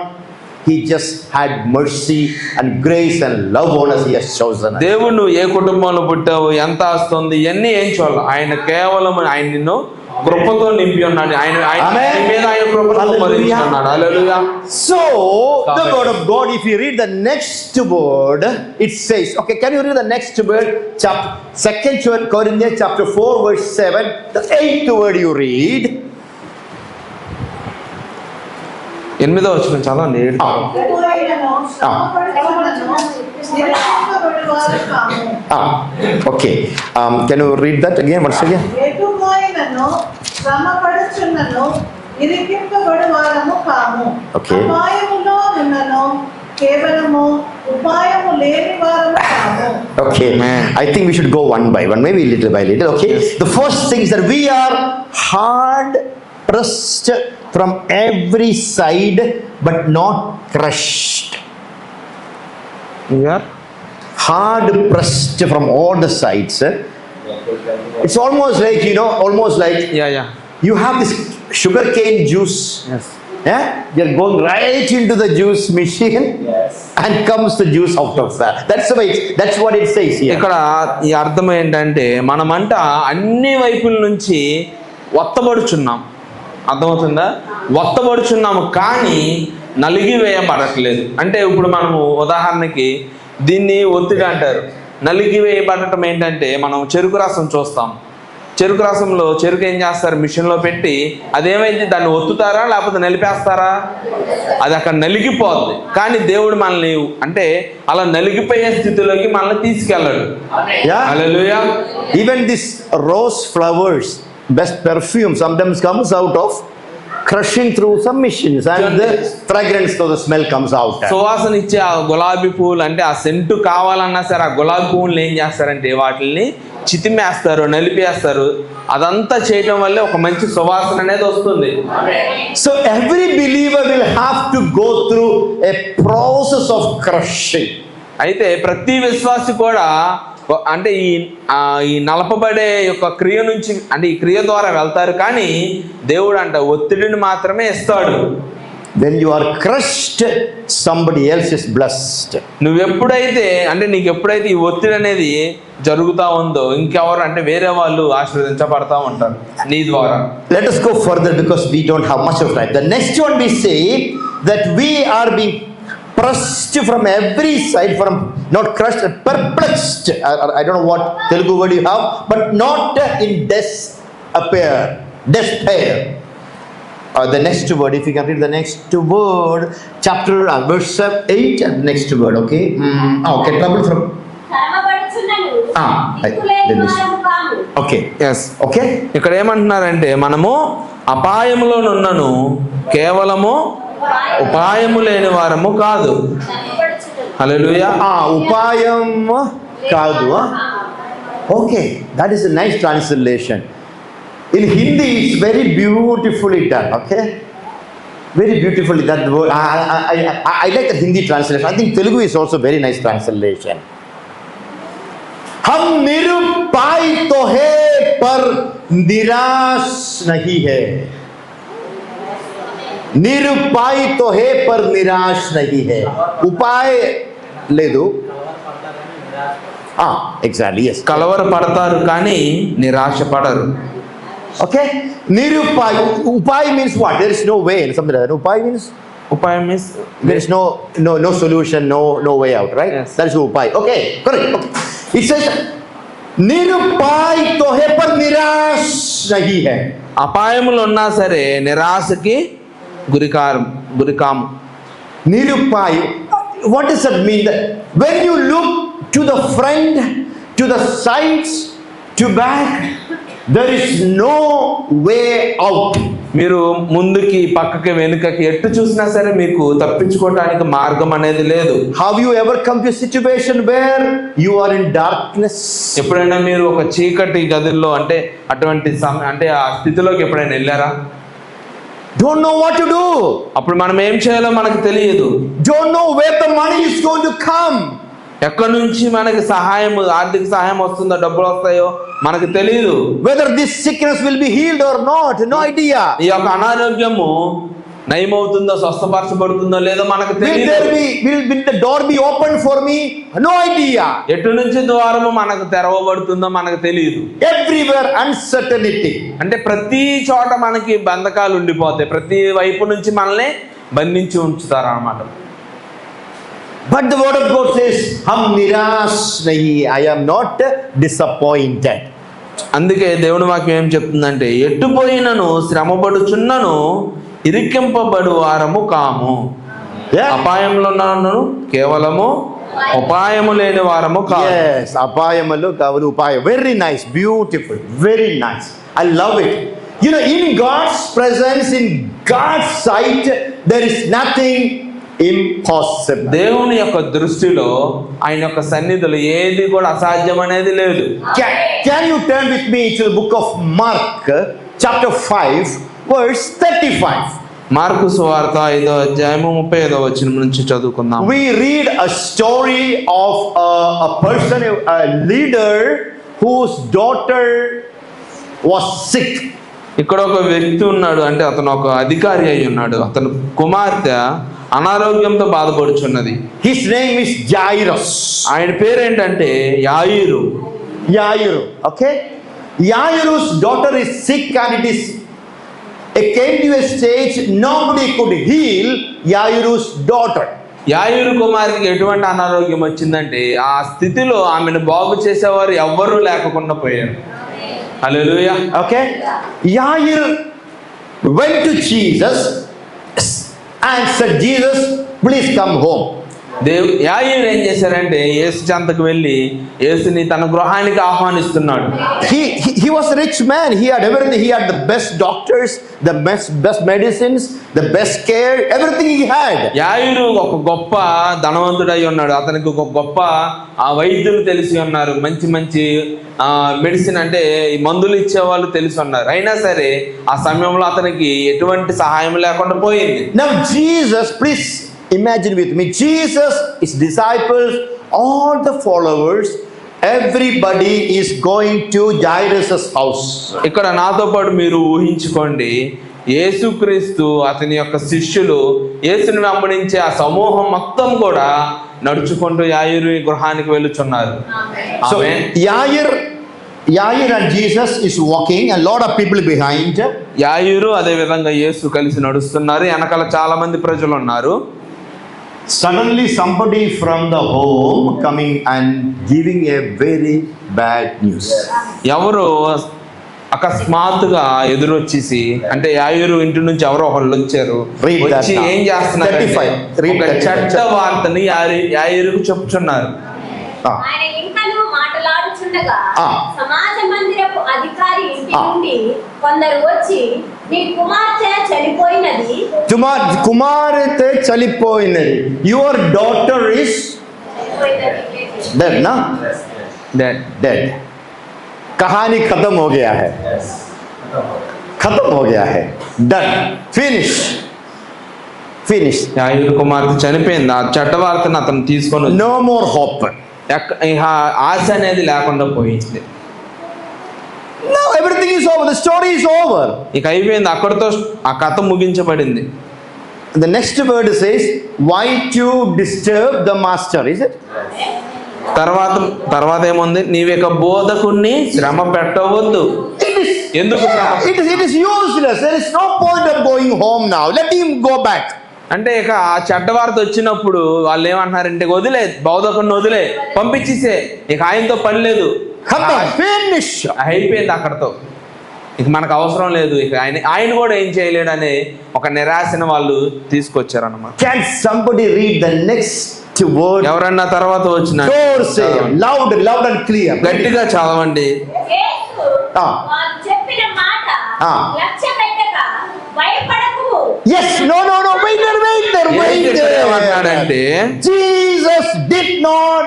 He just had mercy and grace and love on us. He has chosen us. దేవుడు నువ్వు ఏ కుటుంబంలో పుట్టావు, ఎంత ఆస్తుంది, ఇవన్నీ ఏం చూడాలి. ఆయన కేవలం ఆయన నిన్ను కృపతో నింపి ఉన్నాడు. ఆయన నీ మీద ఆయన కృపతో మరించున్నాడు. హల్లెలూయా. So the word of God, if you read the next word, it says, okay, can you read the next word? 2 Corinthians chapter 4 verse 7, the 8th word you read. 8వ వచనం చాలా నేడు. Okay. Can you read that again once again? Okay. Okay. I think we should go one by one, maybe little by little. Okay. The first thing is that we are hard pressed from every side, but not crushed. We are Hard pressed from all the sides. It's almost like, almost like yeah. you have this sugarcane juice. Yes. Yeah? You're going right into the juice machine. Yes. And comes the juice out of that. That's what it says here. ఇక్కడ ఈ అర్థం ఏంటంటే మనమంట అన్ని వైపుల నుంచి ఒత్తబడుచున్నాం. అర్థమవుతుందా? ఒత్తబడుచున్నాము కానీ నలిగివేయబడట్లేదు. అంటే ఇప్పుడు మనము ఉదాహరణకి దీన్ని ఒత్తిడి అంటారు. నలిగివేయబడటం ఏంటంటే మనం చెరుకు రసం చూస్తాం. చెరుకు రసంలో చెరుకు ఏం చేస్తారు, మిషన్లో పెట్టి అదేమైంది, దాన్ని ఒత్తుతారా లేకపోతే నలిపేస్తారా? అది అక్కడ నలిగిపోద్ది. కానీ దేవుడు మనల్ని అంటే అలా నలిగిపోయే స్థితిలోకి మనల్ని తీసుకెళ్ళాడు. హల్లెలూయా. Even this rose flowers, best perfume sometimes comes out of crushing through some machines, and the fragrance of the smell comes out. సువాసన ఇచ్చే ఆ గులాబీ పువ్వులు అంటే ఆ సెంటు కావాలన్నా సరే ఆ గులాబీ పువ్వులు ఏం చేస్తారంటే వాటిని చితిమేస్తారు, నలిపేస్తారు. అదంతా చేయటం వల్లే ఒక మంచి సువాసన అనేది వస్తుంది. So every believer will have to go through a process of crushing. అయితే ప్రతి విశ్వాసి కూడా అంటే ఈ నలపబడే యొక్క క్రియ నుంచి అంటే ఈ క్రియ ద్వారా వెళ్తారు. కానీ దేవుడు అంట ఒత్తిడిని మాత్రమే ఇస్తాడు. When you are crushed, somebody else is blessed. నువ్వెప్పుడైతే అంటే నీకు ఎప్పుడైతే ఈ ఒత్తిడి అనేది జరుగుతూ ఉందో ఇంకెవరు అంటే వేరే వాళ్ళు ఆశీర్వదించబడతా ఉంటారు నీ ద్వారా. Let us go further because we don't have much of time. The next one we say that we are being pressed from every side, from not crushed, perplexed. I don't know what Telugu word you have, but not in despair. The next word, if you can read the next word, chapter verse 8 and next word, okay? Okay, trouble from. Okay. Yes. Okay. ఇక్కడ ఏమంటున్నారంటే మనము అపాయములోనున్నను కేవలము ఉపాయము లేని వారము కాదు. హల్లెలూయా. Upayam కాదు. Okay, that is a nice translation. In Hindi, it's very beautifully done. Okay, very beautifully that word. I like the Hindi translation. I think Telugu is also very nice translation. हम निरुपाय तो है पर निराश नहीं है. निरुपाय तो है पर निराश नहीं है. उपाय లేదు. Exactly, yes. కలవర పడతారు కానీ నిరాశ పడరు. Okay, nirupai. Upai means what? There is no way. Something like that. Upai means ఉపాయం means there is no solution, no way out, right? Yes. That is upai. Okay, correct. Okay. It says nirupai to hai par nirash nahi hai. అపాయములు ఉన్నా సరే నిరాశకి గురికాము. Nirupai. What does that mean? That when you look to the front, to the sides, to back, there is no way out. మీరు ముందుకి పక్కకి వెనుకకి ఎట్టు చూసినా సరే మీకు తప్పించుకోవడానికి మార్గం అనేది లేదు. Have you ever come to a situation where you are in darkness? ఎప్పుడైనా మీరు ఒక చీకటి గదుల్లో అంటే అటువంటి అంటే ఆ స్థితిలోకి ఎప్పుడైనా వెళ్ళారా? Don't know what to do. అప్పుడు మనం ఏం చేయాలో మనకు తెలియదు. Don't know where the money is going to come. ఎక్కడి నుంచి మనకి సహాయం, ఆర్థిక సహాయం వస్తుందో, డబ్బులు వస్తాయో మనకు తెలియదు. Whether this sickness will be healed or not, no idea. ఈ యొక్క అనారోగ్యము నయమవుతుందో, స్వస్థపరచబడుతుందో లేదో మనకు తెలియదు. Will the door be open for me? No idea. ఎటు నుంచి ద్వారము మనకు తెరవబడుతుందో మనకు తెలియదు. Everywhere uncertainty. అంటే ప్రతి చోట మనకి బంధకాలు ఉండిపోతాయి. ప్రతి వైపు నుంచి మనల్ని బంధించి ఉంచుతారు అన్నమాట. But the word of God says, "Hum nirash nahi." I am not disappointed. అందుకే దేవుని వాక్యం ఏం చెప్తుందంటే, ఎట్టుపోయినను శ్రమపడుచున్నను ఇరికింపబడు వారము కాము. Yeah. అపాయంలో ఉన్నాను కేవలము ఉపాయము లేని వారము కాము. Yes, apayamalu kavalu upaya. Very nice, beautiful, very nice. I love it. You know, in God's presence, in God's sight, there is nothing impossible. దేవుని యొక్క దృష్టిలో, ఆయన యొక్క సన్నిధిలో ఏది కూడా అసాధ్యం అనేది లేదు. Can you turn with me to the book of Mark, chapter 5, verse 35? Mark సువార్త 5వ అధ్యాయము 35వ వచనం నుంచి చదువుకుందాం. We read a story of a person, a leader whose daughter was sick. ఇక్కడ ఒక వ్యక్తి ఉన్నాడు, అంటే అతను ఒక అధికారి అయి ఉన్నాడు. అతను కుమార్తె అనారోగ్యంతో బాధపడుచున్నది. His name is Jairus. ఆయన పేరేంటంటే యాయిరు. Okay? Jairus' daughter is sick and it came to a stage nobody could heal Jairus' daughter. యాయిరు కుమార్తెకి ఎటువంటి అనారోగ్యం వచ్చిందంటే ఆ స్థితిలో ఆమెను బాగు చేసేవారు ఎవ్వరూ లేకుండా పోయారు. హల్లెలూయా. Okay? Jair went to Jesus and said, "Jesus, please come home." యాయిరు ఏం చేశారంటే యేసు చెంతకు వెళ్ళి యేసుని తన గృహానికి ఆహ్వానిస్తున్నాడు. He was a rich man. He had everything. He had the best doctors, the best medicines, the best care, everything he had. యాయిరు ఒక గొప్ప ధనవంతుడై ఉన్నాడు. అతనికి ఒక గొప్ప వైద్యులు తెలిసి ఉన్నారు. మంచి మంచి మెడిసిన్ అంటే ఈ మందులు ఇచ్చేవాళ్ళు తెలిసి ఉన్నారు. అయినా సరే ఆ సమయంలో అతనికి ఎటువంటి సహాయం లేకుండా పోయింది. Now Jesus, please imagine with me, Jesus, his disciples, all the followers, everybody is going to Jairus' house. ఇక్కడ నాతో పాటు మీరు ఊహించుకోండి, యేసుక్రీస్తు అతని యొక్క శిష్యులు యేసుని వెంబడించే ఆ సమూహం మొత్తం కూడా నడుచుకుంటూ యాయిరు గృహానికి వెళ్ళుచున్నారు. So Jair and Jesus is walking, a lot of people behind. యాయిరు అదే విధంగా యేసు కలిసి నడుస్తున్నారు. వెనకాల చాలా మంది ప్రజలు ఉన్నారు. Suddenly somebody from the home coming and giving a very bad news. ఎవరు అకస్మాత్తుగా ఎదురొచ్చేసి, అంటే యాయిరు ఇంటి నుంచి ఎవరో ఒకళ్ళు వచ్చారు. వచ్చి ఏం చేస్తున్నారు, ఒక చెడ్డ వార్తని యాయిరుకు చెప్పుచున్నారు. ఆయన ఇంకను మాట్లాడుచుండగా సమాజ మందిరపు అధికారి ఇంటి నుండి కొందరు వచ్చి, నీ కుమార్తె చనిపోయినది. కుమార్తె చనిపోయినది. Your daughter is dead, na? Dead. कहानी खत्म हो गया है. Done. Finish. యాయిరు కుమార్తె చనిపోయింది. ఆ చెడ్డ వార్తను అతను తీసుకొని No more hope. ఆశ అనేది లేకుండా పోయింది. Now is over. The story is over. ఇక అయిపోయింది, అక్కడితో ఆ కథ ముగించబడింది. The next word says, why to disturb the master? Is it? తర్వాత ఏముంది? నీవిక బోధకుణ్ణి శ్రమ పెట్టవద్దు. ఎందుకు It is useless. There is no point of going home now. Let him go back. అంటే ఇక ఆ చెడ్డ వార్త వచ్చినప్పుడు వాళ్ళు ఏమంటున్నారంటే వదిలే, బోధకుణ్ణి వదిలే, పంపించేసే, ఇక ఆయనతో పని లేదు, Finish. అయిపోయింది అక్కడతో, ఇక మనకు అవసరం లేదు, ఇక ఆయన కూడా ఏం చేయలేడనే ఒక నిరాశను వాళ్ళు తీసుకొచ్చారన్నమాట. Can somebody read the next word? ఎవరన్నా తర్వాత వచ్చిన loud and clear. గట్టిగా చదవండి. యేసు వారు చెప్పిన మాట లక్ష్య పెట్టక భయపడకు. Yes, no, wait there. ఏమంటాడంటే Jesus did not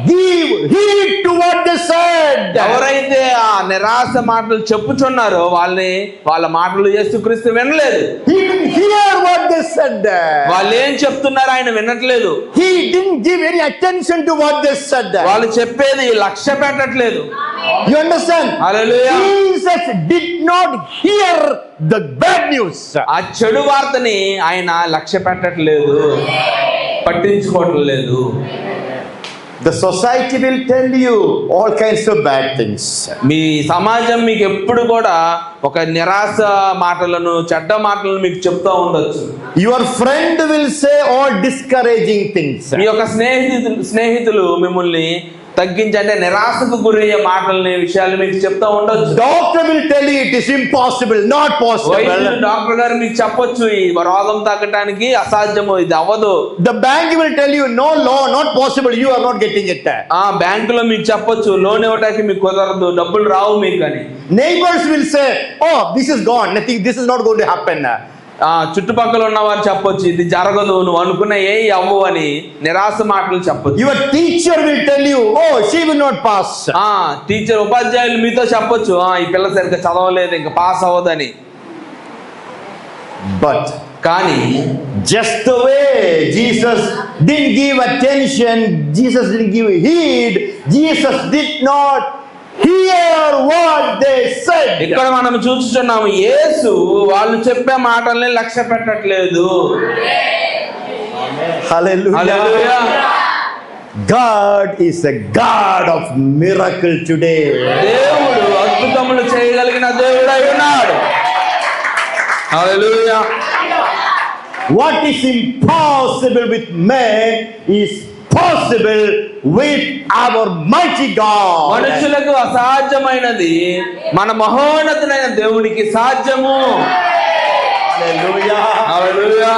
give heed to what they said. ఎవరైతే ఆ నిరాశ మాటలు చెప్పుచున్నారో వాళ్ళ మాటలు యేసుక్రీస్తు వినలేదు. He didn't hear what they said. వాళ్ళు ఏం చెప్తున్నారు ఆయన వినట్లేదు. He didn't give any attention to what they said. వాళ్ళు చెప్పేది లక్ష్య పెట్టట్లేదు. You understand? Hallelujah. Jesus did not hear the bad news. ఆ చెడు వార్తని ఆయన లక్ష్య పెట్టట్లేదు, పట్టించుకోవట్లేదు. The society will tell you all kinds of bad things. మీ సమాజం మీకు ఎప్పుడు కూడా ఒక నిరాశ మాటలను, చెడ్డ మాటలను మీకు చెప్తూ ఉండొచ్చు. Your friend will say all discouraging things. మీ యొక్క స్నేహితులు మిమ్మల్ని తగ్గించి అంటే నిరాశకు గురయ్యే మాటలని, విషయాలు మీకు చెప్తా ఉండొచ్చు. Doctor will tell you it is impossible, not possible. Doctor గారు మీకు చెప్పొచ్చు ఈ రోగం తగ్గడానికి అసాధ్యము, ఇది అవ్వదు. The bank will tell you no law, not possible, you are not getting it. బ్యాంకులో మీకు చెప్పొచ్చు లోన్ ఇవ్వడానికి మీకు కుదరదు, డబ్బులు రావు మీకు అని. Neighbors will say, oh, this is gone, nothing, this is not going to happen. చుట్టుపక్కల ఉన్నవారు చెప్పొచ్చు ఇది జరగదు, నువ్వు అనుకున్న ఏ అవ్వు అని నిరాశ మాటలు చెప్పొచ్చు. Your teacher will tell you, oh, she will not pass. Teacher, ఉపాధ్యాయులు మీతో చెప్పొచ్చు ఈ పిల్ల సరిగ్గా చదవలేదు, ఇంకా పాస్ అవ్వదని. But కానీ just the way Jesus didn't give attention, Jesus didn't give heed, Jesus did not hear what they said. ఇక్కడ మనం చూస్తున్నాము యేసు వాళ్ళు చెప్పే మాటల్ని లక్ష్య పెట్టట్లేదు. Hallelujah. God is a God of miracle today. దేవుడు అద్భుతములు చేయగలిగిన దేవుడై ఉన్నాడు. హల్లెలూయా. What is impossible with man is possible with our mighty God. మనుషులకు అసాధ్యమైనది మన మహోన్నతుడైన దేవునికి సాధ్యము. Hallelujah. Hallelujah.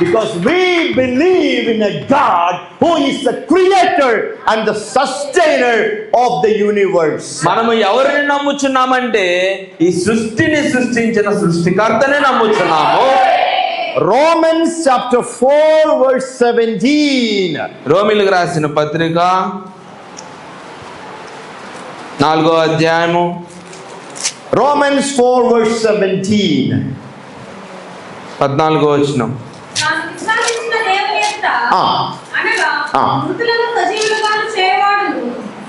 Because we believe in a God who is the creator and the sustainer of the universe. మనము ఎవరిని నమ్ముచున్నామంటే ఈ సృష్టిని సృష్టించిన సృష్టికర్తనే నమ్ముచున్నాము. Romans chapter 4 verse 17. రోమీయులకు రాసిన పత్రిక 4వ అధ్యాయము Romans 4 verse 17. 14వ వచనం. తాను విశ్వాసించిన దేవుని యందు అనగా ఆ. మృతులను సజీవులుగాను చేయవాడును,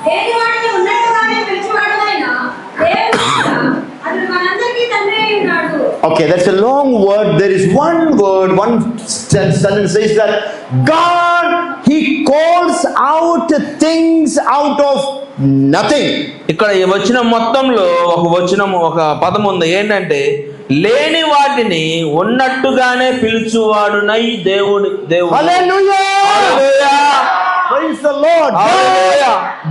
దేని వాడిని ఉన్నట్టుగానే పిలిచేవాడునైన దేవుని యందు అతడు మనందరికీ తండ్రి అయి ఉన్నాడు. Okay, that's a long word. There is one word, one sentence says that God, He calls out things out of nothing. ఇక్కడ ఈ వచనం మొత్తంలో ఒక పదం ఉంది, ఏంటంటే లేని వాటిని ఉన్నట్టుగానే పిలుచువాడునై దేవుడు. Hallelujah! Praise the Lord.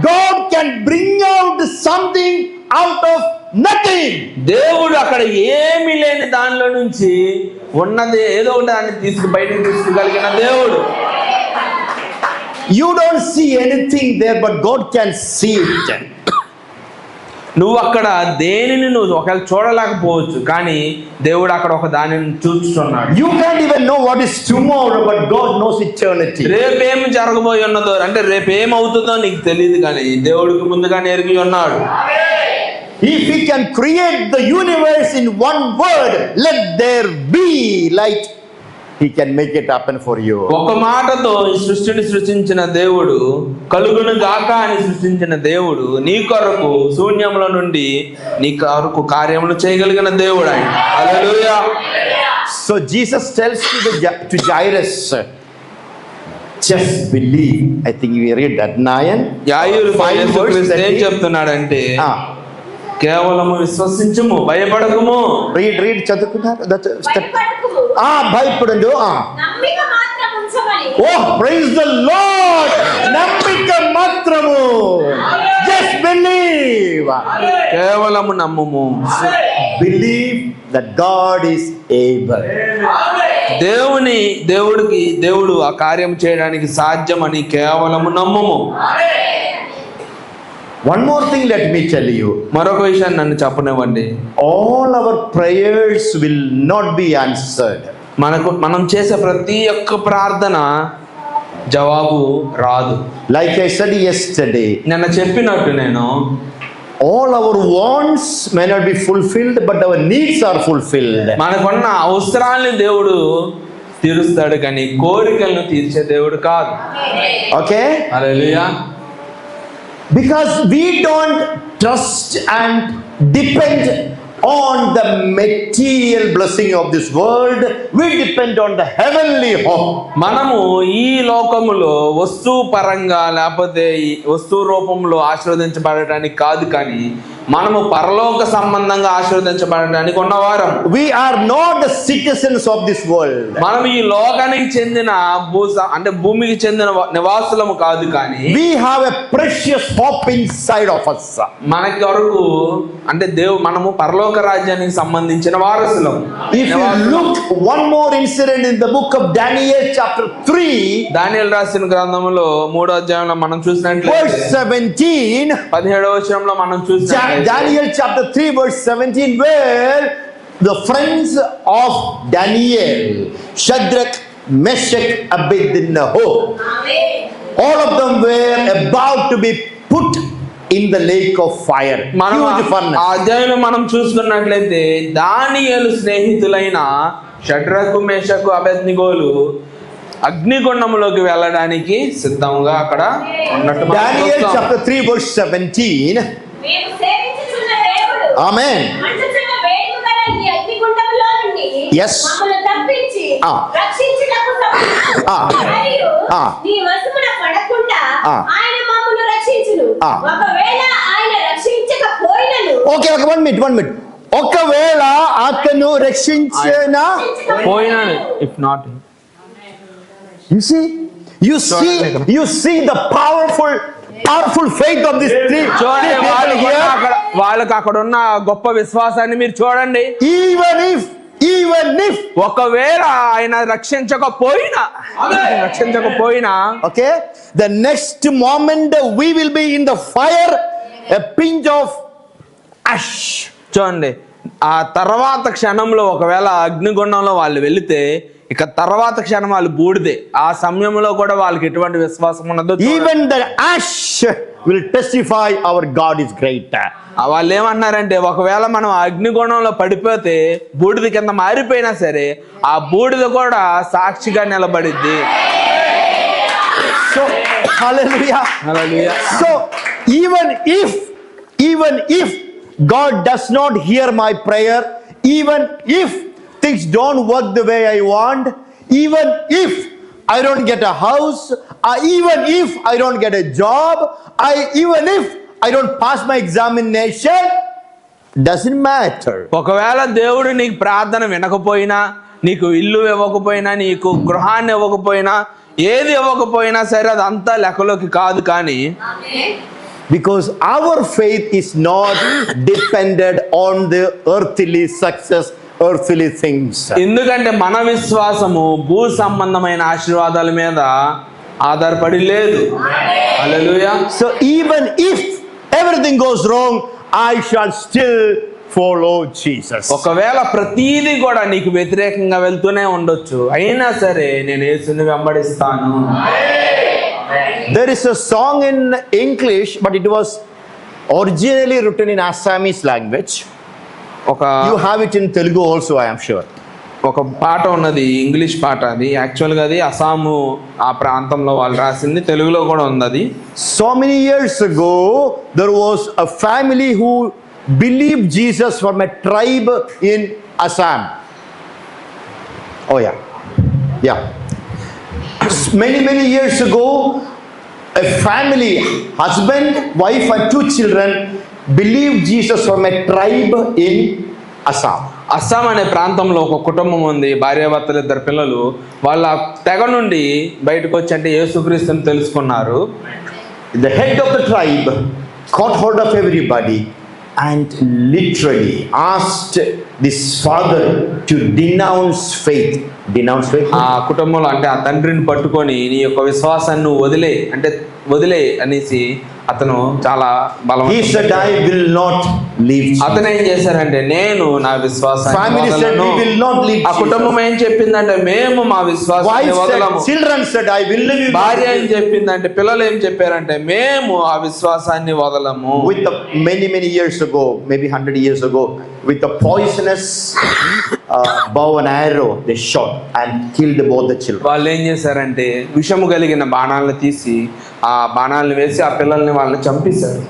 God can bring out something out of nothing. దేవుడు అక్కడ ఏమీ లేని దానిలో నుంచి ఉన్నది ఏదో ఒకటి దాన్ని బయటకు తీసుకుగలిగిన దేవుడు. You don't see anything there, but God can see it. నువ్వు అక్కడ దేనిని నువ్వు ఒకవేళ చూడలేకపోవచ్చు, కానీ దేవుడు అక్కడ ఒక దానిని చూస్తున్నాడు. You can't even know what is tomorrow, but God knows eternity. రేపేం జరగబోయి ఉన్నదో, అంటే రేపేమవుతుందో నీకు తెలియదు, కానీ దేవుడికి ముందుగానే ఎరిగి ఉన్నాడు. If He can create the universe in one word, let there be light. He can make it happen for you. ఒక మాటతో ఈ సృష్టిని సృష్టించిన దేవుడు, కలుగును గాక అని సృష్టించిన దేవుడు నీ కొరకు శూన్యముల నుండి నీ కొరకు కార్యములు చేయగలిగిన దేవుడు ఆయన. హల్లెలూయా. So Jesus tells to Jairus, just believe. I think we read that 9. యాయిరు 5 verse ఏం చెప్తున్నాడంటే, Ah, కేవలము విశ్వసించుము, భయపడకుము. read చదువుకున్నారు. భయపడకుము, భయపడండు. నమ్మిక మాత్రం ఉంచమని. Oh, praise the Lord. నమ్మిక మాత్రము. Just believe. కేవలము నమ్ముము. Believe that God is able. దేవుడు ఆ కార్యం చేయడానికి సాధ్యమని కేవలము నమ్ముము. One more thing, let me tell you. మరొక విషయాన్ని నన్ను చెప్పనివ్వండి. All our prayers will not be answered. మనం చేసే ప్రతి ఒక్క ప్రార్థన జవాబు రాదు. Like I said yesterday, నిన్న చెప్పినట్టు నేను, all our wants may not be fulfilled, but our needs are fulfilled. మనకున్న అవసరాల్ని దేవుడు తీరుస్తాడు కానీ కోరికలను తీర్చే దేవుడు కాదు. Okay? Hallelujah. Because we don't trust and depend on the material blessing of this world, we depend on the heavenly hope. మనము ఈ లోకములో వస్తువు పరంగా లేకపోతే ఈ వస్తువు రూపంలో ఆశీర్వదించబడటానికి కాదు, కానీ మనము పరలోక సంబంధంగా ఆశీర్వదించబడటానికి ఉన్నవారం. We are not the citizens of this world. మనం ఈ లోకానికి చెందిన అంటే భూమికి చెందిన నివాసులము కాదు, కానీ We have a precious hope inside of us. మనకి వరకు అంటే మనము పరలోక రాజ్యానికి సంబంధించిన వారసులం. If you look one more incident in the book of Daniel chapter 3, దానియేలు రాసిన గ్రంథములో 3వ అధ్యాయంలో మనం చూసినట్లయితే verse 17, 17వ వచనంలో మనం చూసినట్లయితే Daniel chapter 3 verse 17, where the friends of Daniel, Shadrach, Meshach, Abednego, all of them were about to be put in the lake of fire. మనం Huge furnace. ఆ అధ్యాయంలో మనం చూసుకున్నట్లయితే దానియేలు స్నేహితులైన షడ్రకు, మేషకు, అబేద్నెగోలు అగ్నిగుండంలోకి వెళ్ళడానికి సిద్ధంగా అక్కడ ఉన్నట్టు మనం Daniel చూస్తాం. chapter 3 verse 17. మేము సేవించుచున్న దేవుడు Amen. మండుచున్న వేడిమి గల ఈ అగ్నిగుండంలో నుండి Yes. మమ్మల్ని తప్పించి Ah. రక్షించుటకు సమర్థుడు. Ah. మరియు Ah. నీ వశమున పడకుండా Ah. ఆయన మమ్మల్ని రక్షించును. Ah. ఒకవేళ ఆయన రక్షించకపోయినను Okay, one minute. ఒకవేళ అతను రక్షించిన పోయినాను. If not you see the powerful faith of this three చూడండి, people here. వాళ్ళకి అక్కడ ఉన్న గొప్ప విశ్వాసాన్ని మీరు చూడండి. Even if ఒకవేళ ఆయన రక్షించకపోయినా okay, the next moment we will be in the fire, a pinch of ash. చూడండి, ఆ తర్వాత క్షణంలో ఒకవేళ అగ్నిగుండంలో వాళ్ళు వెళితే ఇక తర్వాత క్షణం వాళ్ళు బూడిదే. ఆ సమయంలో కూడా వాళ్ళకి ఎటువంటి విశ్వాసం ఉన్నదో Even the ash will testify our God is great. వాళ్ళు ఏమన్నారంటే, ఒకవేళ మనం అగ్నిగుండంలో పడిపోతే బూడిద కింద మారిపోయినా సరే ఆ బూడిద కూడా సాక్షిగా నిలబడిద్ది. So hallelujah. So even if God does not hear my prayer, even if things don't work the way I want, even if I don't get a house, even if I don't get a job, even if I don't pass my examination, doesn't matter. ఒకవేళ దేవుడు నీకు ప్రార్థన వినకపోయినా, నీకు ఇల్లు ఇవ్వకపోయినా, నీకు గృహాన్ని ఇవ్వకపోయినా, ఏది ఇవ్వకపోయినా సరే అదంతా లెక్కలోకి కాదు. కానీ Because our faith is not dependent on the earthly success, earthly things. ఎందుకంటే మన విశ్వాసము భూ సంబంధమైన ఆశీర్వాదాల మీద ఆధారపడి లేదు. హల్లెలూయా. So even if everything goes wrong, I shall still follow Jesus. ఒకవేళ ప్రతిదీ కూడా నీకు వ్యతిరేకంగా వెళ్తూనే ఉండొచ్చు, అయినా సరే నేను యేసుని వెంబడిస్తాను. There is a song in English, but it was originally written in Assamese language. ఒక You have it in Telugu also, I am sure. ఒక పాట ఉన్నది, ఇంగ్లీష్ పాట. అది యాక్చువల్గా అది అస్సాము ఆ ప్రాంతంలో వాళ్ళు రాసింది, తెలుగులో కూడా ఉంది అది. So many years ago, there was a family who believed Jesus from a tribe in Assam. Oh yeah. Yeah. Many years ago, a family, husband, wife and 2 children believed Jesus from a tribe in Assam. Assam అనే ప్రాంతంలో ఒక కుటుంబం ఉంది, భార్యాభర్తలు 2 పిల్లలు. వాళ్ళ తెగ నుండి బయటకు వచ్చి అంటే యేసుక్రీస్తుని తెలుసుకున్నారు. The head of the tribe caught hold of everybody and literally asked this father to denounce faith. Denounce faith? ఆ కుటుంబంలో అంటే ఆ తండ్రిని పట్టుకొని నీ యొక్క విశ్వాసాన్ని నువ్వు వదిలే అనేసి అతను చాలా He said, I will not leave. అతను ఏం చేశారంటే నేను నా విశ్వాసాన్ని Family said, we will not leave. ఆ కుటుంబం ఏం చెప్పిందంటే మేము మా విశ్వాసాన్ని Wife వదలము. said, children said, I will leave. భార్య ఏం చెప్పిందంటే, పిల్లలు ఏం చెప్పారంటే మేము ఆ విశ్వాసాన్ని వదలము. With the many years ago, maybe 100 years ago, with the poisonous bow and arrow, they shot and killed both the children. వాళ్ళు ఏం చేశారంటే విషము కలిగిన బాణాలను తీసి ఆ బాణాలను వేసి ఆ పిల్లల్ని వాళ్ళని చంపేశారు.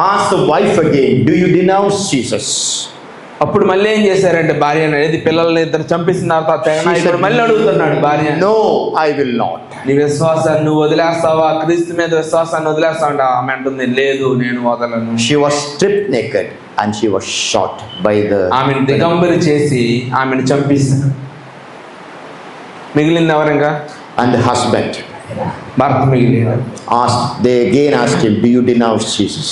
Ask the wife again, do you denounce Jesus? అప్పుడు మళ్ళీ ఏం చేశారంటే భార్య అనేది పిల్లల్ని 2 చంపేసిన తర్వాత మళ్ళీ అడుగుతున్నాడు భార్య, No, I will not. నీ విశ్వాసాన్ని నువ్వు వదిలేస్తావా, క్రీస్తు మీద విశ్వాసాన్ని వదిలేస్తావా? ఆమె అంటుంది, లేదు నేను వదలను. She was stripped naked and she was shot by the. ఆమెను దిగంబరి చేసి ఆమెను చంపేశారు. మిగిలింది ఎవరంగా? And the husband భర్త మిగిలిన. they again asked him, do you denounce Jesus?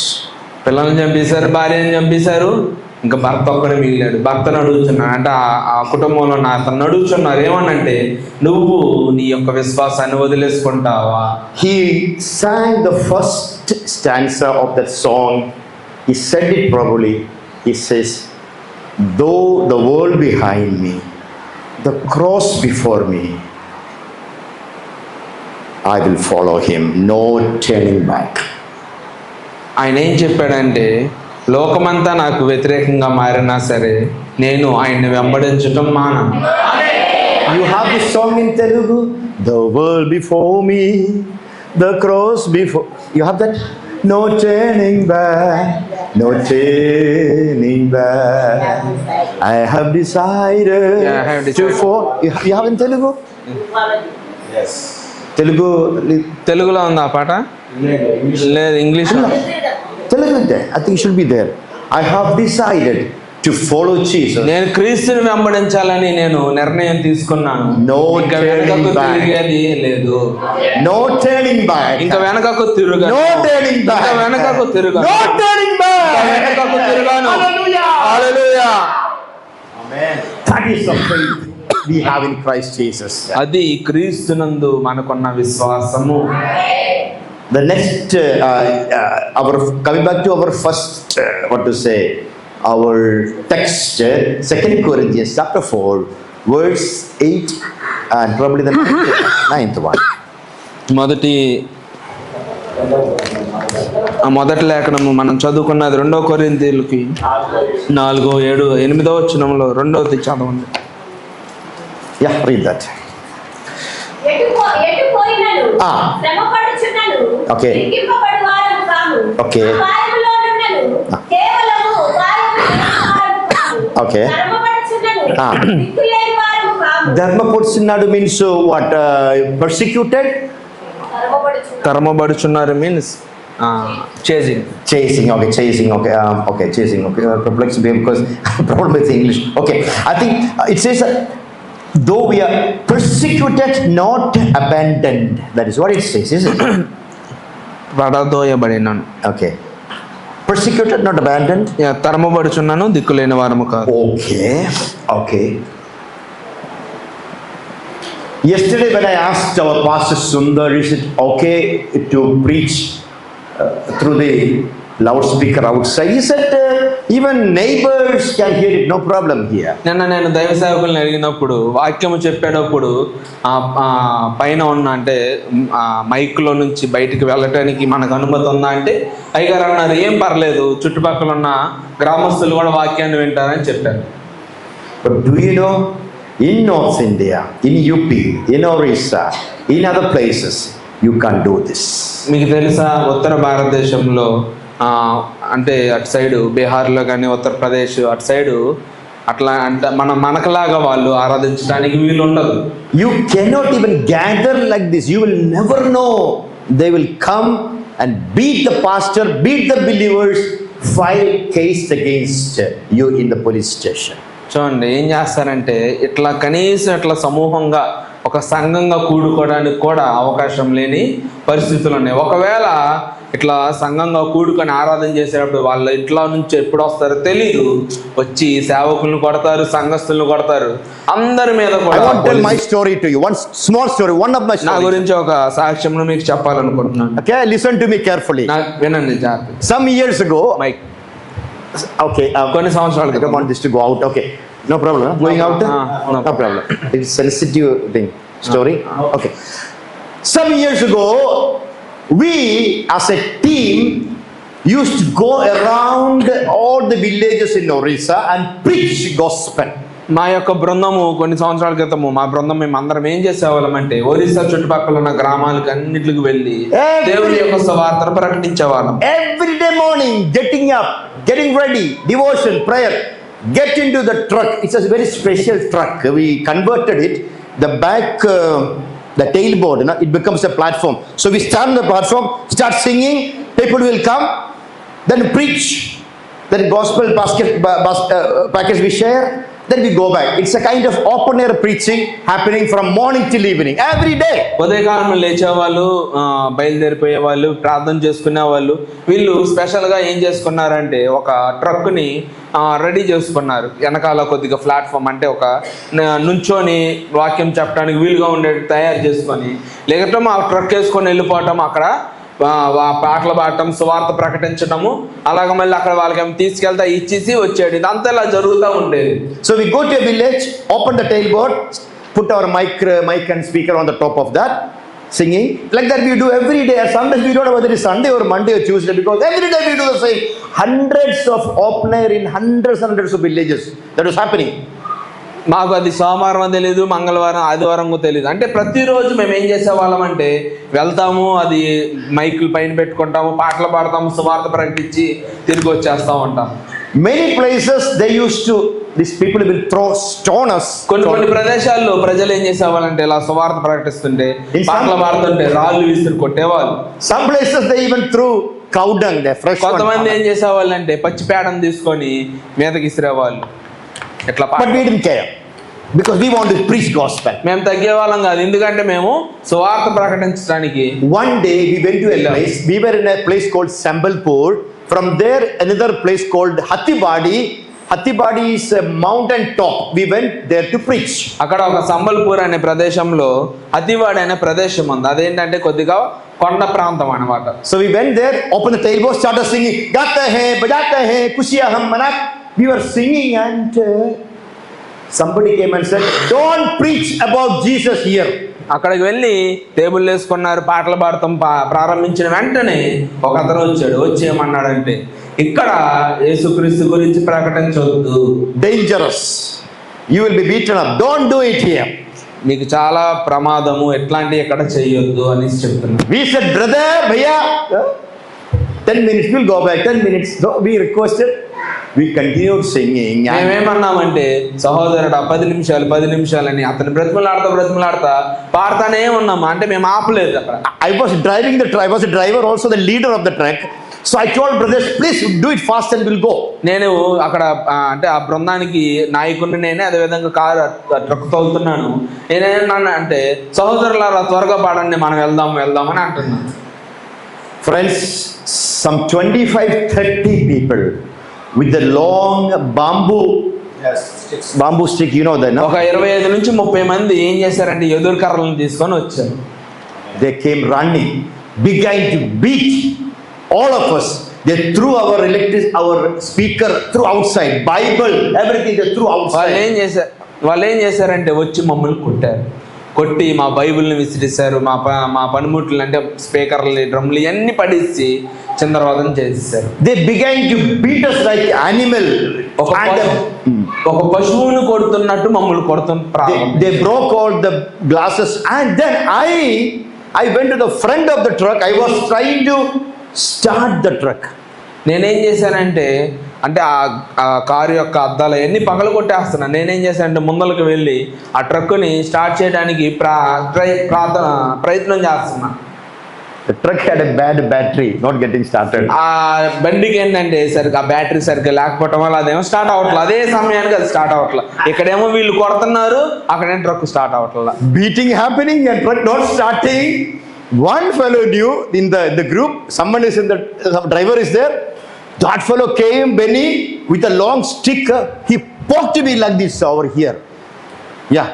పిల్లల్ని చంపేశారు, భార్యను చంపేశారు, ఇంకా భర్త ఒక్కడే మిగిలాడు. భర్తను అడుగుతున్నాడు అంటే ఆ కుటుంబంలో అతను అడుగుతున్నారు ఏమనంటే, నువ్వు నీ యొక్క విశ్వాసాన్ని వదిలేసుకుంటావా? He sang the first stanza of that song. He said it probably. He says, though the world behind me, the cross before me, I will follow him, no turning back. ఆయన ఏం చెప్పాడంటే, లోకమంతా నాకు వ్యతిరేకంగా మారినా సరే నేను ఆయన్ని వెంబడించటం మానను. You have this song in Telugu, the world before me, the cross before. You have that? No turning back, no turning back. I have decided, Yeah, I have decided. to follow. You have in Telugu? Yes. Telugu. తెలుగులో ఉంది ఆ పాట? లేదు, English. Telugu is there. I think it should be there. I have decided to follow Jesus. నేను క్రీస్తుని వెంబడించాలని నేను నిర్ణయం తీసుకున్నాను. No ఇంకా turning వెనకకు back. తిరిగేది లేదు. No turning back. ఇంకా వెనకకు తిరగను. No turning back. ఇంకా వెనకకు తిరగను. No turning back. ఇంకా వెనకకు తిరగను. Hallelujah. Hallelujah. Amen. That is the faith we have in Christ Jesus. అది క్రీస్తునందు మనకున్న విశ్వాసము. The next, coming back to our first, our text, 2 Corinthians chapter 4, verse 8, and probably the ninth one. మొదటి లేఖనము మనం చదువుకున్నది 2 కొరింథీయులకి 4, 7, 8వ వచనంలో 2వ చదవండి. Yeah, read that. Okay. Okay. Okay. Dharmapoduchunnadu means what? Persecuted? తరమబడుచున్నారు means chasing. Chasing, okay, chasing, okay, okay, chasing, okay. Perplexed because problem with English. Okay, I think it says though we are persecuted, not abandoned. That is what it says, isn't it? పడదోయబడినాను. Okay. Persecuted, not abandoned. తరమబడుచున్నాను, దిక్కులేని వారము కాదు. Okay, okay. Yesterday when I asked our pastor Sundar, is it okay to preach through the loudspeaker outside? He said even neighbors can hear it, no problem here. నిన్న నేను దైవ సేవకుల్ని అడిగినప్పుడు వాక్యము చెప్పేటప్పుడు పైన ఉన్న అంటే మైక్లో నుంచి బయటికి వెళ్ళటానికి మనకు అనుమతి ఉందా అంటే అయ్యగారు అన్నారు ఏం పర్లేదు, చుట్టుపక్కల ఉన్న గ్రామస్తులు కూడా వాక్యాన్ని వింటారని చెప్పారు. But do you know In North India, in UP, in Orissa, in other places, you can't do this. మీకు తెలుసా ఉత్తర భారతదేశంలో అంటే అటు సైడు బీహార్లో కానీ ఉత్తరప్రదేశ్ అటు సైడు అట్లా అంటే మనకలాగా వాళ్ళు ఆరాధించడానికి వీలు ఉండదు. You cannot even gather like this. You will never know. They will come and beat the pastor, beat the believers, file case against you in the police station. చూడండి ఏం చేస్తారంటే ఇట్లా కనీసం ఇట్లా సమూహంగా ఒక సంఘంగా కూడుకోవడానికి కూడా అవకాశం లేని పరిస్థితులు ఉన్నాయి. ఒకవేళ ఇట్లా సంఘంగా కూడుకొని ఆరాధన చేసేటప్పుడు వాళ్ళ ఇంట్లో నుంచి ఎప్పుడు వస్తారో తెలీదు, వచ్చి సేవకులను కొడతారు, సంఘస్థులను కొడతారు, అందరి మీద I want to tell my story to you. One small story, one of my నా stories. గురించి ఒక సాక్ష్యం మీకు చెప్పాలనుకుంటున్నాను. Okay, listen to me carefully. వినండి జాగ్రత్త. Some years ago, mike okay, కొన్ని సంవత్సరాల I don't క్రితం. want this to go out. Okay, no problem. Huh? Going out? no No problem. It's sensitive thing. Story. Okay. Some years ago, we as a team used to go around all the villages in Orissa and preach gospel. మా యొక్క బృందము కొన్ని సంవత్సరాల క్రితము మా బృందం మేము అందరం ఏం చేసేవాళ్ళం అంటే ఒరిస్సా చుట్టుపక్కల ఉన్న గ్రామాలకు అన్నిటికి వెళ్ళి దేవుని యొక్క సువార్తను ప్రకటించేవాళ్ళం. Every day morning, getting up, getting ready, devotion, prayer, get into the truck. It's a very special truck. We converted it. The back, the tailboard, it becomes a platform. So we stand on the platform, start singing. People will come, then preach. Then gospel package we share. Then we go back. It's a kind of open air preaching happening from morning till evening, every day. ఉదయకాలం లేచేవాళ్ళు, బయలుదేరిపోయే వాళ్ళు, ప్రార్థన చేసుకునే వాళ్ళు. వీళ్ళు స్పెషల్గా ఏం చేసుకున్నారంటే ఒక ట్రక్ని రెడీ చేసుకున్నారు. వెనకాల కొద్దిగా ప్లాట్ఫామ్ అంటే ఒక నుంచొని వాక్యం చెప్పడానికి వీలుగా ఉండేది తయారు చేసుకొని, లేకపోతే ఆ ట్రక్ వేసుకొని వెళ్ళిపోవటం, అక్కడ పాటలు పాడటం, సువార్త ప్రకటించడము, అలాగ మళ్ళీ అక్కడ వాళ్ళకి ఏమి తీసుకెళ్తా ఇచ్చేసి వచ్చేది. ఇదంతా ఇలా జరుగుతూ ఉండేది. So we go to a village, open the tailboard, put our mic and speaker on the top of that, singing. Like that we do every day. Sometimes we don't know whether it's Sunday or Monday or Tuesday, because every day we do the same. Hundreds of open air in hundreds of villages. That was happening. మాకు అది సోమవారం తెలియదు, మంగళవారం, ఆదివారం తెలియదు. అంటే ప్రతిరోజు మేము ఏం చేసేవాళ్ళం అంటే వెళ్తాము, అది మైకులు పైన పెట్టుకుంటాము, పాటలు పాడతాము, సువార్త ప్రకటించి తిరిగి వచ్చేస్తా ఉంటాం. Many places they used to, these people will stone us. కొన్ని ప్రదేశాల్లో ప్రజలు ఏం చేసేవాళ్ళంటే ఇలా సువార్త ప్రకటిస్తుంటే, పాటలు పాడుతుంటే రాళ్ళు విసిరి కొట్టేవాళ్ళు. Some places they even threw cow dung, the fresh one. కొంతమంది ఏం చేసేవాళ్ళు అంటే పచ్చి పేడను తీసుకొని మీదకి విసిరేవాళ్ళు. ఇట్లా But we didn't care, because we want to preach gospel. మేము తగ్గేవాళ్ళం కాదు, ఎందుకంటే మేము సువార్త ప్రకటించడానికి. One day we went to a place, we were in a place called Sambalpur. From there another place called Hattibadi. Hattibadi is a mountain top. We went there to preach. అక్కడ ఒక సంబల్పూర్ అనే ప్రదేశంలో హతివాడి అనే ప్రదేశం ఉంది. అదేంటంటే కొద్దిగా కొండ ప్రాంతం అన్నమాట. So we went there, opened the tailboard, started singing, "Gata hai, bajata hai, khushiyaan hum manak." We were singing and somebody came and said, "Don't preach about Jesus here." అక్కడికి వెళ్ళి టేబుల్ వేసుకున్నారు, పాటలు పాడతాం ప్రారంభించిన వెంటనే ఒక అతను వచ్చాడు. వచ్చి ఏమన్నాడంటే, ఇక్కడ యేసుక్రీస్తు గురించి ప్రకటించవద్దు, Dangerous, you will be beaten up, don't do it here. మీకు చాలా ప్రమాదము, ఎట్లాంటివి ఎక్కడ చేయొద్దు అని చెప్తున్నారు. We said, "Brother, bhaiya, 10 minutes, we'll go back, 10 minutes." So we requested, we continued singing. మేమేమన్నామంటే, సహోదరుడు 10 నిమిషాలు అని అతను బ్రతిమలాడతా పాడతానే ఉన్నాము. అంటే మేము ఆపలేదు. అక్కడ I was driving I was a driver, also the leader of the truck. So I told brothers, "Please do it fast and we'll go." నేను అక్కడ అంటే ఆ బృందానికి నాయకుడిని నేనే, అదేవిధంగా కారు ట్రక్ తోలుతున్నాను. నేనేమన్నా అంటే, సహోదరులారా త్వరగా పాడండి, మనం వెళ్దాం అని అంటున్నాను. Friends, some 25-30 people with the long bamboo stick, you know that, no? ఒక 25 నుంచి 30 మంది ఏం చేశారంటే ఎదురు కర్రలను తీసుకొని వచ్చారు. They came running, began to beat all of us. They threw our speaker, threw outside, Bible, everything they threw outside. వాళ్ళు ఏం చేశారంటే వచ్చి మమ్మల్ని కొట్టి మా బైబిల్ని విసిరేశారు, మా పనిముట్లు అంటే స్పీకర్లు, డ్రమ్లు ఇవన్నీ పడేసి చిందరవాదం చేసేసారు. They began to beat us like animal. ఒక పశువును కొడుతున్నట్టు మమ్మల్ని కొడుతున్నారు. They broke all the glasses, and then I went to the front of the truck. I was trying to start the truck. నేనేం చేశానంటే ఆ కారు యొక్క అద్దాలు అన్ని పగలు కొట్టేస్తున్నాను. నేనేం చేశానంటే ముందరకు వెళ్ళి ఆ ట్రక్కుని స్టార్ట్ చేయడానికి ప్రయత్నం చేస్తున్నా. The truck had a bad battery, not getting started. ఆ బండికి ఏంటంటే సరిగ్గా బ్యాటరీ సరిగ్గా లేకపోవడం వల్ల అదేమో స్టార్ట్ అవ్వట్లేదు. అదే సమయానికి అది స్టార్ట్ అవ్వట్లేదు. ఇక్కడేమో వీళ్ళు కొడుతున్నారు, అక్కడేమో ట్రక్ స్టార్ట్ అవ్వట్లేదు. Beating happening and truck not starting. One fellow knew in the group, someone is in the driver is there. That fellow came, Benny, with a long stick. He poked me like this over here. Yeah.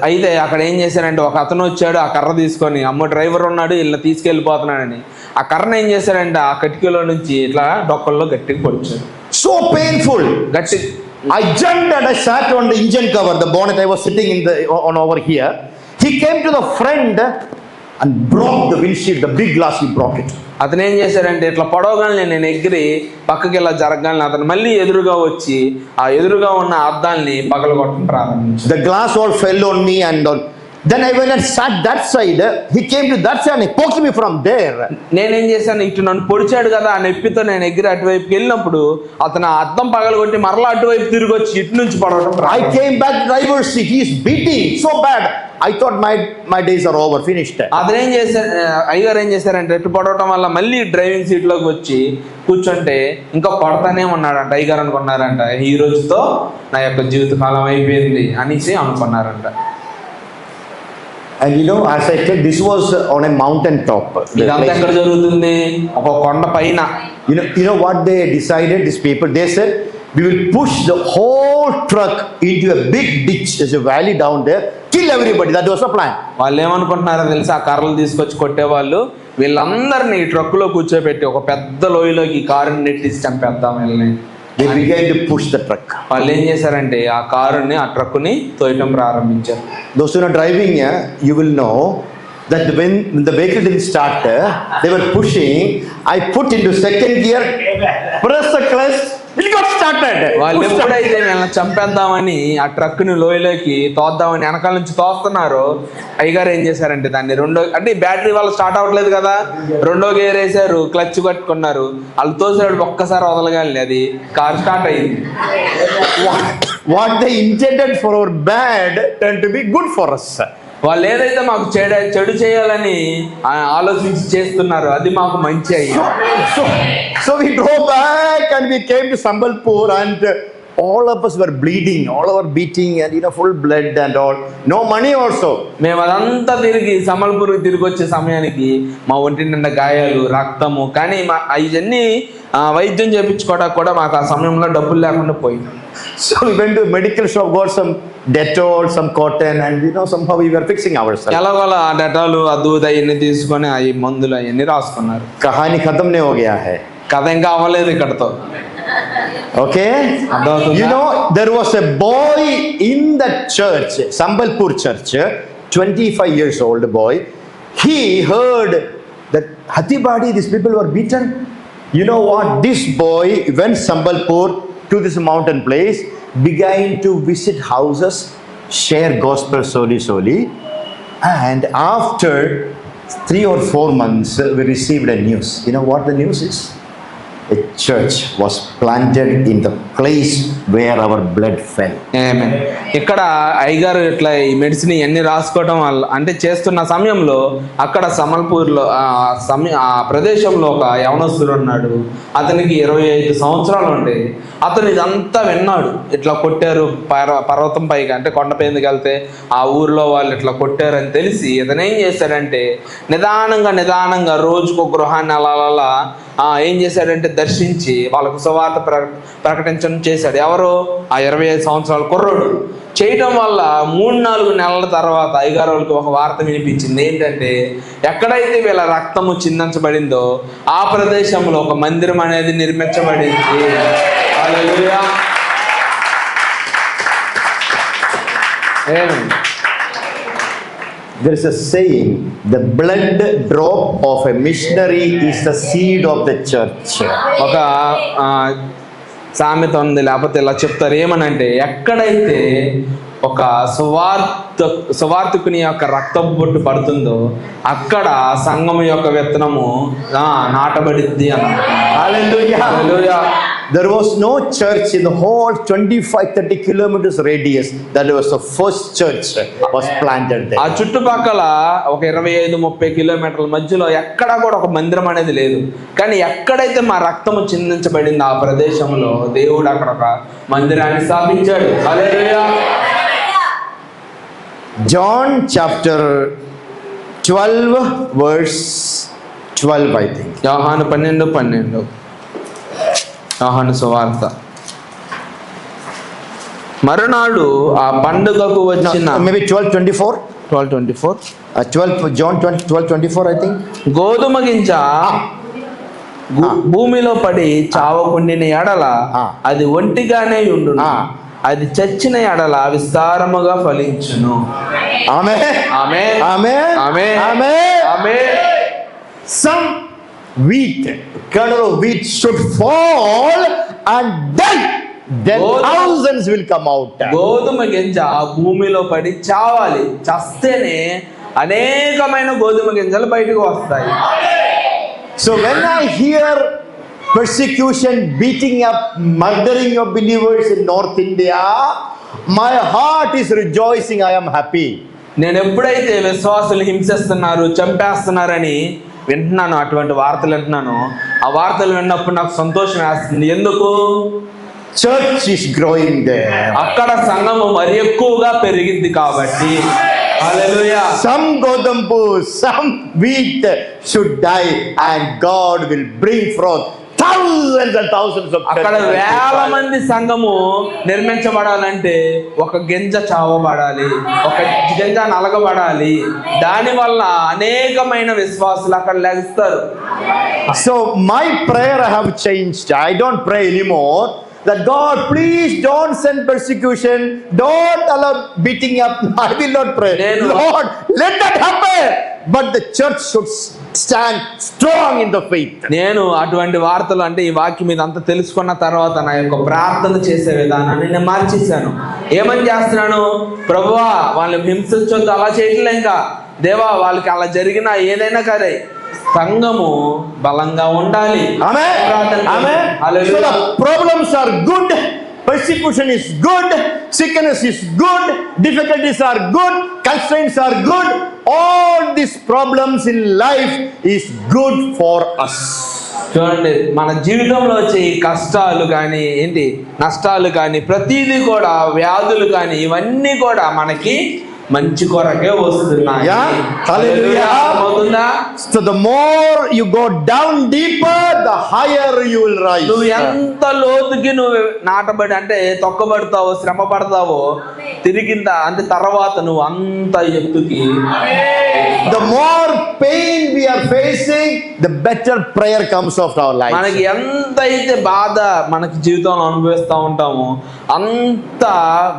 అయితే అక్కడ ఏం చేశారంటే ఒక అతను వచ్చాడు, ఆ కర్ర తీసుకొని, అమ్మ డ్రైవర్ ఉన్నాడు, ఇలా తీసుకెళ్ళిపోతున్నాడని ఆ కర్రను ఏం చేశారంటే ఆ కిటికీలో నుంచి ఇట్లా డొక్కల్లో గట్టిగా పొడిచాడు. So painful. గట్టి. I jumped and I sat on the engine cover, the bonnet. I was sitting on over here. He came to the front and broke the windshield, the big glass. He broke it. అతను ఏం చేశాడంటే ఇట్లా పొడవగానే నేను ఎగిరి పక్కకి ఇలా జరగగానే అతను మళ్ళీ ఎదురుగా వచ్చి ఆ ఎదురుగా ఉన్న అద్దాల్ని పగలగొట్టడం ప్రారంభించాడు. The glass all fell on me and on. Then I went and sat that side. He came to that side and he poked me from there. నేనేం చేశాను, ఇటు నన్ను పొడిచాడు కదా ఆ నొప్పితో నేను ఎగిరి అటువైపుకి వెళ్ళినప్పుడు అతను ఆ అద్దం పగలగొట్టి మరలా అటువైపు తిరిగి వచ్చి ఇటు నుంచి పడవడం. I came back driver's seat. He is beating so bad. I thought my days are over, finished. అతను ఏం చేశారు, అయ్యగారు ఏం చేశారంటే ఎటు పడవటం వల్ల మళ్ళీ డ్రైవింగ్ సీట్లోకి వచ్చి కూర్చుంటే ఇంకా కొడతానే ఉన్నాడంట. అయ్యగారు అనుకున్నారంట ఈ రోజుతో నా యొక్క జీవితకాలం అయిపోయింది అనేసి అనుకున్నారంట. And as I said, this was on a mountain top. ఇదంతా ఎక్కడ జరుగుతుంది? ఒక కొండ పైన. You know what they decided, these people? They said, we will push the whole truck into a big ditch. There's a valley down there. Kill everybody. That was the plan. వాళ్ళు ఏమనుకుంటున్నారో తెలుసా, ఆ కర్రలు తీసుకొచ్చి కొట్టేవాళ్ళు వీళ్ళందరినీ ఈ ట్రక్కులో కూర్చోబెట్టి ఒక పెద్ద లోయలోకి కారుని నెట్టేసి చంపేద్దాం వీళ్ళని. They began to push the truck. వాళ్ళు ఏం చేశారంటే ఆ కారుని ఆ ట్రక్కుని తోయటం ప్రారంభించారు. Those who are driving, you will know that when the vehicle didn't start, they were pushing. I put into second gear, press the clutch, it got started. వాళ్ళు ఎప్పుడైతే వీళ్ళని చంపేద్దామని ఆ ట్రక్కుని లోయలోకి తోద్దామని వెనకాల నుంచి తోస్తున్నారో అయ్యగారు ఏం చేశారంటే దాన్ని అంటే బ్యాటరీ వాళ్ళు స్టార్ట్ అవ్వట్లేదు కదా, రెండో గేర్ వేసారు, క్లచ్ కట్టుకున్నారు. వాళ్ళు తోసేవాడు ఒక్కసారి వదలగాలి, అది కార్ స్టార్ట్ అయింది. What they intended for our bad turned to be good for us. వాళ్ళు ఏదైతే మాకు చెడు చేయాలని ఆలోచించి చేస్తున్నారు అది మాకు మంచి అయ్యింది. So we drove back and we came to Sambalpur and all of us were bleeding, all our beating and full blood and all. No money also. మేము అదంతా తిరిగి సంబల్పూర్కి తిరిగి వచ్చే సమయానికి మా ఒంటి నిండా గాయాలు, రక్తము. కానీ అవన్నీ వైద్యం చేయించుకోవడానికి కూడా మాకు ఆ సమయంలో డబ్బులు లేకుండా పోయింది. So we went to medical shop, got some Dettol, some cotton, and somehow we were fixing ourselves. ఎలాగోలా ఆ డెటాలు ఆ దూద అవన్నీ తీసుకొని ఆ మందులు అవన్నీ రాసుకున్నారు. कहानी खत्म नहीं हो गया है. కథ ఇంకా అవ్వలేదు ఇక్కడతో. Okay? There was a boy in the church, Sambalpur church, 25 years old boy. He heard that Hatibadi, these people were beaten. You know what? This boy went Sambalpur to this mountain place, began to visit houses, share gospel slowly. And after 3 or 4 months, we received a news. You know what the news is? A church was planted in the place where our blood fell. Amen. ఇక్కడ అయ్యగారు ఇట్లా ఈ మెడిసిన్ ఇవన్నీ రాసుకోవడం వల్ల అంటే చేస్తున్న సమయంలో అక్కడ సమల్పూర్లో ఆ ప్రదేశంలో ఒక యవనస్తుడు ఉన్నాడు. అతనికి 25 సంవత్సరాలు ఉండేది. అతను ఇదంతా విన్నాడు. ఇట్లా కొట్టారు పర్వతం పైకి, అంటే కొండపైకి వెళ్తే ఆ ఊర్లో వాళ్ళు ఇట్లా కొట్టారని తెలిసి ఇతను ఏం చేశాడంటే నిదానంగా రోజుకు ఒక గృహాన్ని అలా ఏం చేశాడంటే దర్శించి వాళ్ళకు సువార్త ప్రకటించడం చేశాడు. ఎవరు? ఆ 25 సంవత్సరాల కుర్రోడు. చేయటం వల్ల 3-4 నెలల తర్వాత అయ్యగారు వాళ్ళకి ఒక వార్త వినిపించింది. ఏంటంటే ఎక్కడైతే వీళ్ళ రక్తము చిందించబడిందో ఆ ప్రదేశంలో ఒక మందిరం అనేది నిర్మించబడింది. హల్లెలూయా. there is a saying, the blood drop of a missionary is the seed of the church. ఒక సామెత ఉంది, లేకపోతే ఇలా చెప్తారు, ఏమనంటే ఎక్కడైతే ఒక సువార్తికుని యొక్క రక్తపు బొట్టు పడుతుందో అక్కడ సంఘము యొక్క విత్తనము నాటబడిద్ది అన్నారు. Hallelujah. There was no church in the whole 25-30 kilometers radius. That was the first church was planted there. ఆ చుట్టుపక్కల ఒక 25-30 కిలోమీటర్ల మధ్యలో ఎక్కడా కూడా ఒక మందిరం అనేది లేదు. కానీ ఎక్కడైతే మా రక్తము చిందించబడింది ఆ ప్రదేశంలో దేవుడు అక్కడ ఒక మందిరాన్ని స్థాపించాడు. హల్లెలూయా. John chapter 12 verse 12, I think. యోహాను 12 యోహాను సువార్త. మరునాడు ఆ పండుగకు వచ్చిన Maybe 12:24. 12:24 John 12:24, I think. గోధుమ గింజ భూమిలో పడి చావకుండిన ఎడల అది ఒంటిగానే ఉండును, అది చచ్చిన ఎడల విస్తారముగా ఫలించును. Amen. Amen. Amen. Amen. Amen. Amen. Some wheat, kernel of wheat should fall and die. Then thousands will come out. గోధుమ గింజ భూమిలో పడి చావాలి, చస్తేనే అనేకమైన గోధుమ గింజలు బయటకు వస్తాయి. So when I hear persecution, beating up, murdering of believers in North India, my heart is rejoicing. I am happy. నేను ఎప్పుడైతే విశ్వాసులు హింసిస్తున్నారు, చంపేస్తున్నారని వింటున్నాను, అటువంటి వార్తలు వింటున్నాను, ఆ వార్తలు విన్నప్పుడు నాకు సంతోషం వేస్తుంది. ఎందుకు? Church is growing there. అక్కడ సంఘము మరి ఎక్కువగా పెరిగింది కాబట్టి. హల్లెలూయా. Some godambu, some wheat should die, and God will bring forth thousands and thousands of. అక్కడ వేల మంది సంఘము నిర్మించబడాలంటే ఒక గింజ చావబడాలి, ఒక గింజ నలగబడాలి. దాని వల్ల అనేకమైన విశ్వాసులు అక్కడ లెగిస్తారు. So my prayer I have changed. I don't pray anymore that God, please don't send persecution, don't allow beating up. I will not pray. Lord, let that happen. But the church should stand strong in the faith. నేను అటువంటి వార్తలు అంటే ఈ వాక్యం మీద అంతా తెలుసుకున్న తర్వాత నా యొక్క ప్రార్థన చేసే విధానాన్ని నేను మార్చేశాను. ఏమని చేస్తున్నాను? ప్రభువా, వాళ్ళని హింసించొద్దు, అలా చేయట్లే. ఇంకా దేవా, వాళ్ళకి అలా జరిగినా ఏదైనా సరే సంఘము బలంగా ఉండాలి. Amen. Amen. So the problems are good, persecution is good, sickness is good, difficulties are good, constraints are good. All these problems in life is good for us. చూడండి, మన జీవితంలో వచ్చే ఈ కష్టాలు కానీ నష్టాలు కానీ ప్రతిదీ కూడా, వ్యాధులు కానీ, ఇవన్నీ కూడా మనకి మంచి కొరకే వస్తున్నాయి. So the more you go down deeper, the higher you will rise. నువ్వు ఎంత లోతుకి నువ్వు నాటబడి అంటే తొక్కబడతావో, శ్రమ పడతావో, తిరిగింద అంటే తర్వాత నువ్వు అంత ఎత్తుకి. The more pain we are facing, the better prayer comes of our life. మనకి ఎంత అయితే బాధ మనకి జీవితంలో అనుభవిస్తూ ఉంటామో అంత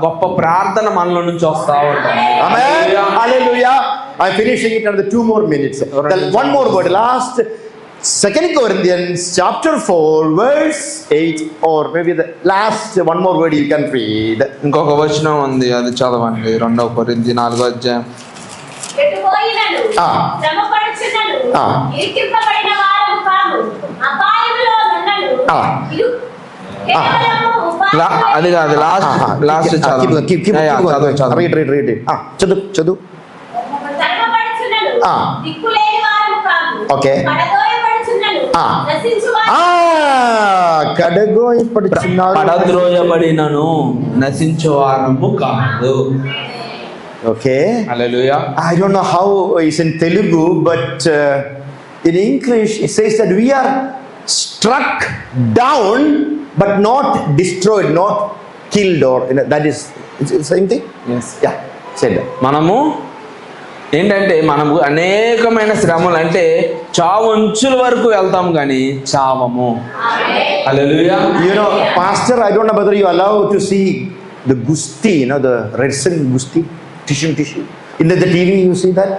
గొప్ప ప్రార్థన మనలో నుంచి వస్తూ ఉంటాం. Amen. Hallelujah. I'm finishing it another 2 more minutes. One more word. Last 2 Corinthians chapter 4 verse 8, or maybe the last one more word you can read. ఇంకొక వచనం ఉంది, అది చదవండి. 2 కొరింథీ 4వ అధ్యాయం. ఎటుపోయినను శ్రమపడుచున్నను ఇరికింపబడిన వారము కాము, అపాయములో నున్నను అది కాదు, లాస్ట్ చదువు. Read. చదువు. దిక్కులేని వారము కాము, Okay. పడదోయబడుచున్నను కడగోయపడుచున్నాడు, పడద్రోయబడినను నశించు వారము కాదు. Okay. Hallelujah. I don't know how it's in Telugu, but in English it says that we are struck down but not destroyed, not killed, or that is it's the same thing. Yes. Yeah, said that. మనము ఏంటంటే మనము అనేకమైన శ్రమలు అంటే చావంచుల వరకు వెళ్తాం కానీ చావము. హల్లెలూయా. You know, pastor, I don't know whether you allow to see the gusti, the wrestling gusti, tissue. In the TV, you see that?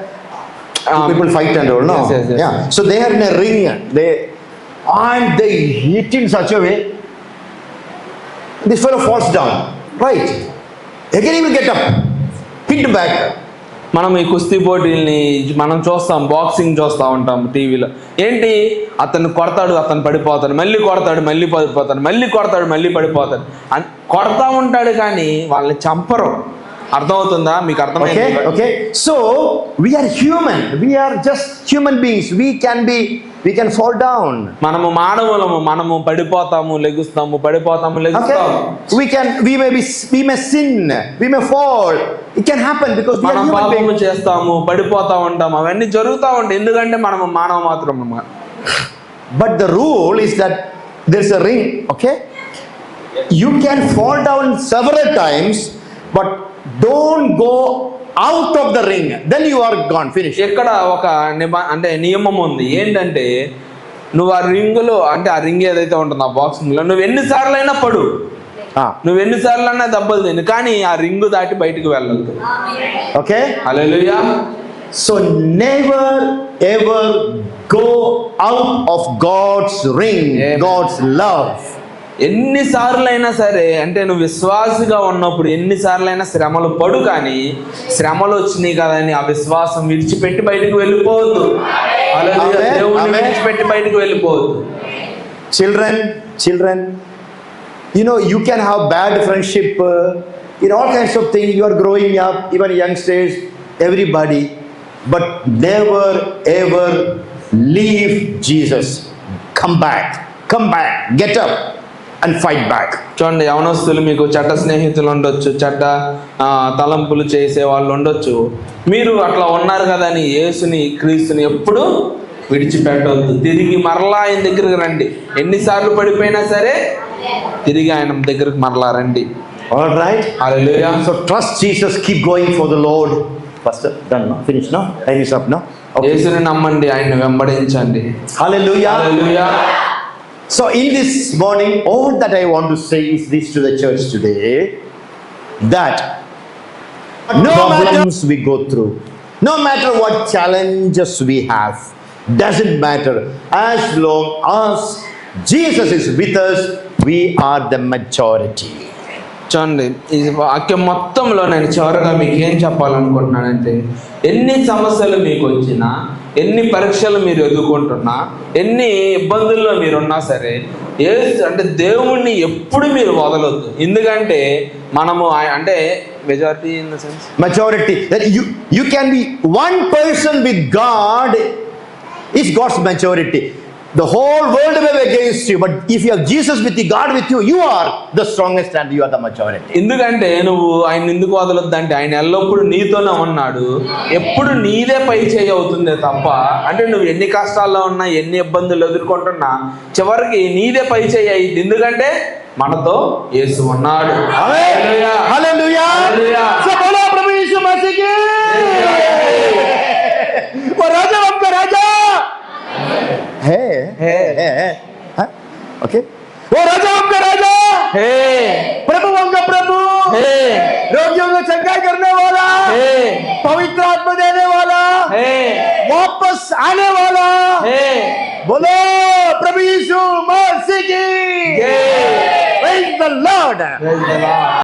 People fight and all, no? Yes. Yeah. So they are in a ring. They hit in such a way. This fellow falls down. Right. Again he will get up. Hit back. మనం ఈ కుస్తీ పోటీల్ని మనం చూస్తాం, బాక్సింగ్ చూస్తూ ఉంటాం టీవీలో. ఏంటి, అతను కొడతాడు, అతను పడిపోతాడు, మళ్ళీ కొడతాడు, మళ్ళీ పడిపోతాడు, మళ్ళీ కొడతాడు, మళ్ళీ పడిపోతాడు అని కొడతా ఉంటాడు, కానీ వాళ్ళని చంపరు. అర్థమవుతుందా మీకు? అర్థమైంది? Okay. So we are human. We are just human beings. We can fall down. మనము మానవులము, మనము పడిపోతాము, లెగుస్తాము, పడిపోతాము, లెగుస్తాము. Okay. We may sin. We may fall. It can happen because we are మనం human పాపము beings. చేస్తాము, పడిపోతా ఉంటాము, అవన్నీ జరుగుతూ ఉంటాయి. ఎందుకంటే మనము మానవ మాత్రం అన్నమాట. But the rule is that there's a ring. Okay. You can fall down several times, but don't go out of the ring. Then you are gone. Finish. ఇక్కడ ఒక అంటే నియమం ఉంది. ఏంటంటే నువ్వు ఆ రింగులో, అంటే ఆ రింగ్ ఏదైతే ఉంటుందో ఆ బాక్సింగ్ లో, నువ్వు ఎన్నిసార్లు అయినా పడు, నువ్వు ఎన్నిసార్లు అయినా దెబ్బలు తిని, కానీ ఆ రింగు దాటి బయటికి వెళ్ళదు. Okay. Hallelujah. So never ever go out of God's ring. Amen. God's love. ఎన్నిసార్లైనా సరే, అంటే నువ్వు విశ్వాసిగా ఉన్నప్పుడు ఎన్నిసార్లైనా శ్రమలు పడు, కానీ శ్రమలు వచ్చినాయి కదా అని ఆ విశ్వాసం విడిచిపెట్టి బయటకు వెళ్ళిపోవద్దు. హల్లెలూయా. Amen. దేవుణ్ణి Amen. విడిచిపెట్టి బయటకు వెళ్ళిపోవద్దు. Children, you can have bad friendship in all kinds of things. You are growing up, even youngsters, everybody, but never ever leave Jesus. Come back, get up and fight back. చూడండి, యవనస్తులు మీకు చెడ్డ స్నేహితులు ఉండొచ్చు, చెడ్డ తలంపులు చేసే వాళ్ళు ఉండొచ్చు. మీరు అట్లా ఉన్నారు కదా అని యేసుని, క్రీస్తుని ఎప్పుడు విడిచిపెట్టవద్దు. తిరిగి మరలా ఆయన దగ్గరికి రండి. ఎన్నిసార్లు పడిపోయినా సరే తిరిగి ఆయన దగ్గరికి మరలా రండి. All right. Hallelujah. So trust Jesus. Keep going for the Lord. Pastor, done now. Finish now. Time is up now. Okay. యేసుని నమ్మండి, ఆయన్ని వెంబడించండి. Hallelujah. Hallelujah. So in this morning, all that I want to say is this to the church today, that no problems we go through, no matter what challenges we have, doesn't matter. As long as Jesus is with us, we are the majority. చూడండి, ఈ వాక్యం మొత్తంలో నేను చివరిగా మీకు ఏం చెప్పాలనుకుంటున్నానంటే, ఎన్ని సమస్యలు మీకు వచ్చినా, ఎన్ని పరీక్షలు మీరు ఎదుర్కొంటున్నా, ఎన్ని ఇబ్బందుల్లో మీరున్నా సరే, అంటే దేవుణ్ణి ఎప్పుడు మీరు వదలొద్దు. ఎందుకంటే మనము అంటే majority in the sense, Majority. That you can be one person with God is God's majority. The whole world may be against you, but if you have Jesus with you, God with you, you are the strongest and you are the majority. ఎందుకంటే నువ్వు ఆయన ఎందుకు వదలొద్దు అంటే, ఆయన ఎల్లప్పుడూ నీతోనే ఉన్నాడు. ఎప్పుడు నీదే పై చేయి అవుతుందే తప్ప, అంటే నువ్వు ఎన్ని కష్టాల్లో ఉన్నా, ఎన్ని ఇబ్బందులు ఎదుర్కొంటున్నా, చివరికి నీదే పై చేయి అయింది. ఎందుకంటే మనతో యేసు ఉన్నాడు. హల్లెలూయా. Hallelujah. Hallelujah. So बोलो प्रभु यीशु मसीह की वो राजा आपका राजा है हाँ? Okay. वो राजा आपका राजा హే प्रभु आपका प्रभु హే रोगियों को चंगाई करने वाला హే पवित्र आत्मा देने वाला హే वापस आने वाला హే बोलो प्रभु यीशु मसीह की जय। Praise the Lord. Praise the Lord.